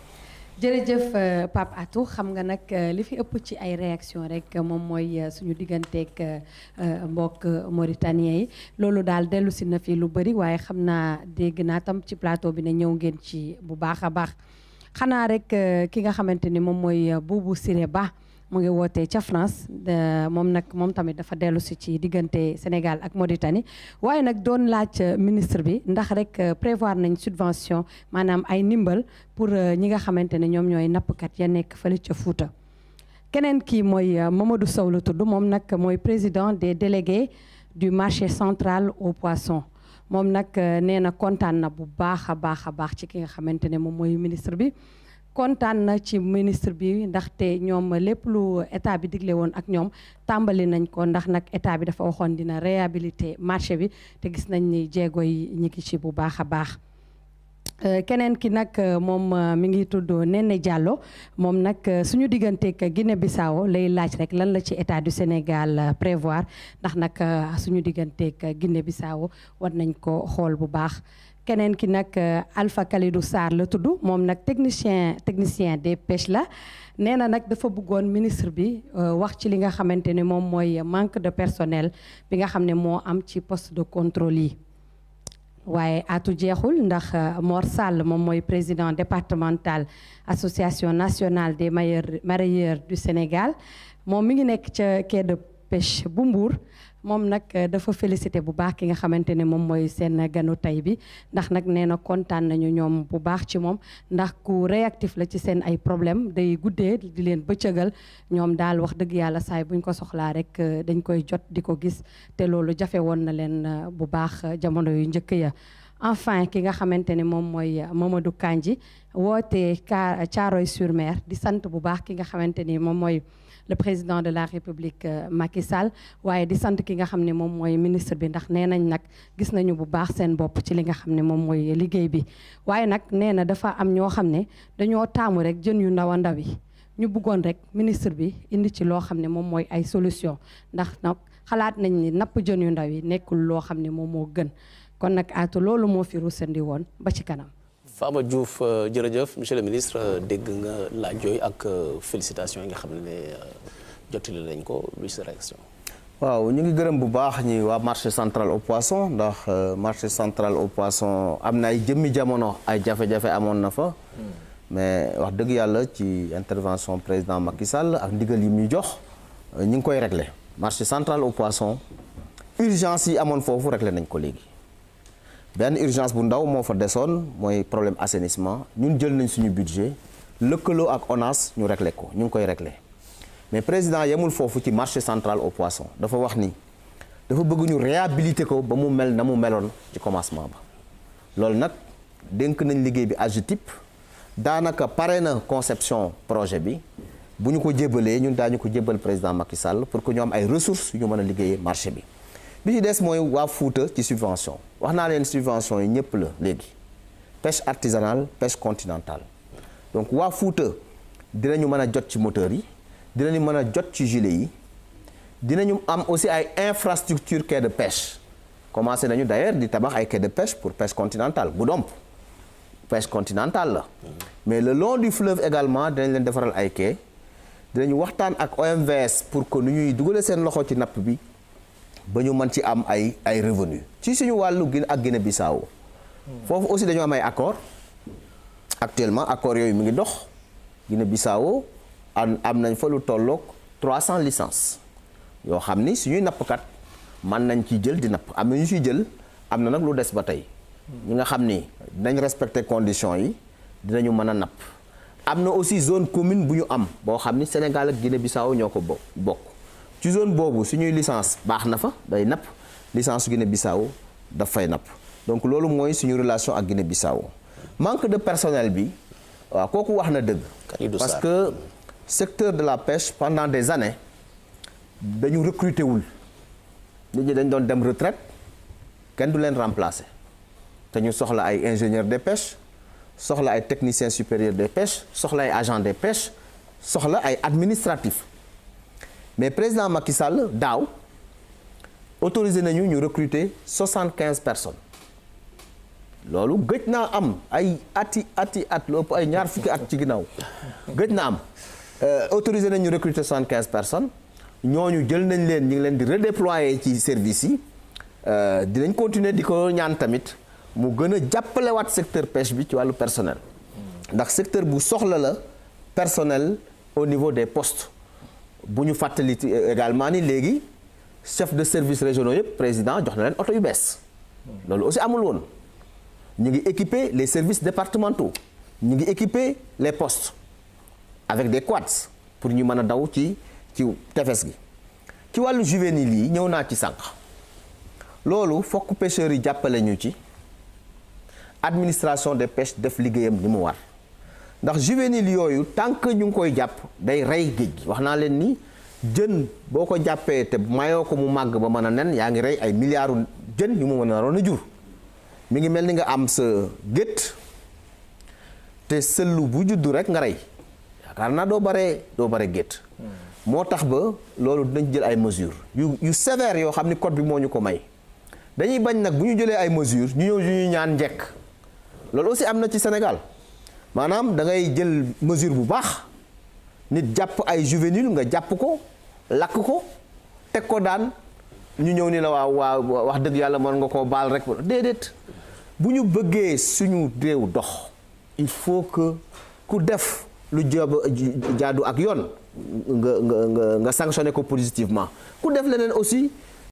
S5: jërëjëf Pape Atou xam nga nag li fi ëpp ci ay réaction rek moom mooy suñu digganteeg mbokk mauritanien yi loolu daal dellu si na fi lu bëri waaye xam naa dégg naa tam ci plateau bi ne ñëw ngeen ci bu baax a baax xanaa rek ki nga xamante ni moom mooy Boubou Siré Ba mu ngi wootee ca France moom tamit dafa dellu si ci diggante Sénégal ak Mauritanie waaye nag doon laaj ministre bi ndax rek prévoir nañ subvention maanaam ay ndimbal pour ñi nga xamante ne ñoom ñooy nappkat ya nekk fële ca Fuuta keneen kii mooy Mamadou Sow la tudd moom nag mooy président des délégués du marché central aux poissons moom nag nee na kontaan na bu baax a baax ci ki nga xamante ne moom mooy ministre bi kontaan na ci ministre bi ndaxte ñoom lépp lu état bi digle woon ak ñoom tàmbali nañ ko ndax nag état bi dafa waxoon dina réhabiliter marché bi te gis nañ ni jéego yi ñi ngi ci bu baax a baax keneen ki nag moom mi ngi tudd Néné Diallo moom nag suñu digganteeg Guinée Bissau lay laaj rek lan la ci état du Sénégal prévoir ndax nag suñu digganteeg Guinée Bissau war nañ ko xool bu baax keneen ki nag Alpha Kalidou Sarr la tudd moom nag technicien des pêches la nee na nag dafa bëggoon ministre bi wax ci li nga xamante ne moom mooy manque de personnel bi nga xam ne moo am ci poste de contrôle yi waaye atu jeexul ndax Mor Sall moom mooy président départemental association nationale des mareyeurs du Sénégal moom mi ngi nekk ca quai de pêche bu Mbour moom nag dafa félicité bu baax ki nga xamante ne moom mooy seen ganu tey bi ndax nag nee na kontaan nañu ñoom bu baax ci moom ndax ku réactif la ci seen ay problème day guddee di leen bëccëgal ñoom daal wax dëgg yàlla saay buñ ko soxlaa rek dañ koy jot di ko gis te loolu jafe woon na leen bu baax jamono yu njëkk ya enfin ki nga xamante ne moom mooy Mamadou Kandji woote Thiaroye-sur-Mer di sant bu baax ki nga xamante ni moom mooy le président de la République Macky Sall waaye di sant ki nga xam ne moom mooy ministre bi ndax nee nañ nag gis nañu bu baax seen bopp ci li nga xam ne moom mooy liggéey bi waaye nag nee na dafa am ñoo xam ne dañoo taamu rek jën yu ndaw a ndaw yi ñu bëggoon rek ministre bi indi ci loo xam ne moom mooy ay solution ndax nag xalaat nañ ni napp jën yu ndaw yi nekkul loo xam ne moom moo gën kon nag Atou loolu moo fi ruusandi woon ba ci kanam.
S1: Fama Diouf jërëjëf monsieur le ministre dégg nga laaj yooyu ak félicitations yi nga xam ne jottali nañ ko luy sa réaction.
S9: waaw ñu ngi gërëm bu baax ñi waa marché central au poisson ndax marché central au poisson am na ay jëmmi jamono ay jafe-jafe amoon na fa. mais wax dëgg yàlla ci intervention président Macky Sall ak ndigal yi muy jox ñu ngi koy réglé marché central au poisson urgence yi amoon foofu réglé nañ ko léegi. benn urgence bu ndaw moo fa desoon mooy problème assainissement ñun jël nañ suñu budget lëkkaloo ak ONAS ñu réglé ko ñu ngi koy réglé mais président yemul foofu ci marché central au poisson dafa wax ni dafa bëgg ñu réhabiliter ko ba mu mel na mu meloon ci commencement ba loolu nag dénk nañ liggéey bi AGETIP daanaka pare na conception projet bi bu ñu ko jébalee ñun daañu ko jébal président Macky Sall pour que ñu am ay ressources yu ñu mën a liggéeyee marché bi bi ci des mooy waa Fouta ci subvention wax naa leen subvention yi ñëpp la léegi pêche artisanale pêche continentale donc waa Fouta dinañu mën a jot ci moteurs yi dinañu mën a jot ci gilet yi dinañu am aussi ay infrastructure quai de pêche commencé nañu d'ailleurs di tabax ay quai de pêche pour pêche continentale Goudomp pêche continentale la mais le long du fleuve également dinañ leen defaral ay quai dinañu waxtaan ak OMVS pour que nu ñuy dugale seen loxo ci napp bi ba ñu mën ci am ay revenus ci suñu wàllu ak Guinée-Bissau foofu aussi dañu am ay accord actuellement accord yooyu mu ngi dox Guinée-Bissau am nañ fa lu tolloog 300 licences yoo xam ni suñuy nappkat mën nañ ciy jël di napp am na ñu ciy jël am na nag lu des ba tey ñi nga xam ni dinañ respecter conditions yi dinañu mën a napp am na aussi zone commune bu ñu am boo xam ni Sénégal ak Guinée-Bissau ñoo ko bokk ci zone boobu suñuy licence baax na fa day napp licence su Guinée-Bissau daf fay napp donc loolu mooy suñu relation ak Guinée-Bissau manque de personnel bi waaw kooku wax na dëgg parce que secteur de la pêche pendant des années dañu recruter wul nit ñi dañ doon dem retraite kenn du leen remplacer te ñu soxla ay ingénieurs des pêches soxla ay techniciens supérieurs des pêches soxla ay agents des pêches soxla ay administratifs mais président Macky Sall daaw autorisé nañu ñu recruter 75 personnes loolu gëj naa am ay at lu ëpp ay ñaar fukki at ci ginnaaw gëj na am autorisé nañu ñu recruter 75 personnes ñooñu jël nañ leen ñu ngi leen di redéployer ci service yi dinañ continuer di ko ñaan tamit mu gën a jàppalewaat secteur pêche bi ci wàllu personnel ndax secteur bu soxla la personnel au niveau des postes bu ñu fàttali également ni léegi chef de service régionaux yëpp président jox na leen oto yu bees loolu aussi amul woon ñu ngi équiper les services départementaux ñu ngi équiper les postes avec des quads pour ñu mën a daw ci tefes gi ci wàllu juvénile yi ñëw naa ci sànq loolu fokk pêcheurs yi jàppale ñu ci administration des pêches def liggéeyam ni mu war ndax juvénile yooyu tant que ñu ngi koy jàpp day rey géej gi wax naa leen ni jën boo ko jàppee te mayoo ko mu màgg ba mën a nen yaa ngi rey ay milliards jën yu mu mën a naroon a jur mi ngi mel ni nga am sa gétt te sëllu bu juddu rek nga rey yaakaar naa doo bare gétt moo tax ba loolu dinañ jël ay mesures yu sévères yoo xam ni code bi moo ñu ko may dañuy bañ nag bu ñu jëlee ay mesures ñu ñëw ñu ñaan njekk loolu aussi am na ci Sénégal maanaam da ngay jël mesure bu baax nit jàpp ay juvénile nga jàpp ko lakk ko teg ko daan ñu ñëw ni la waaw wax dëgg yàlla mën nga koo baal rek déedéet bu ñu bëggee suñu réew dox il faut que ku def lu jaadu ak yoon nga sanctionné ko positivement ku def leneen aussi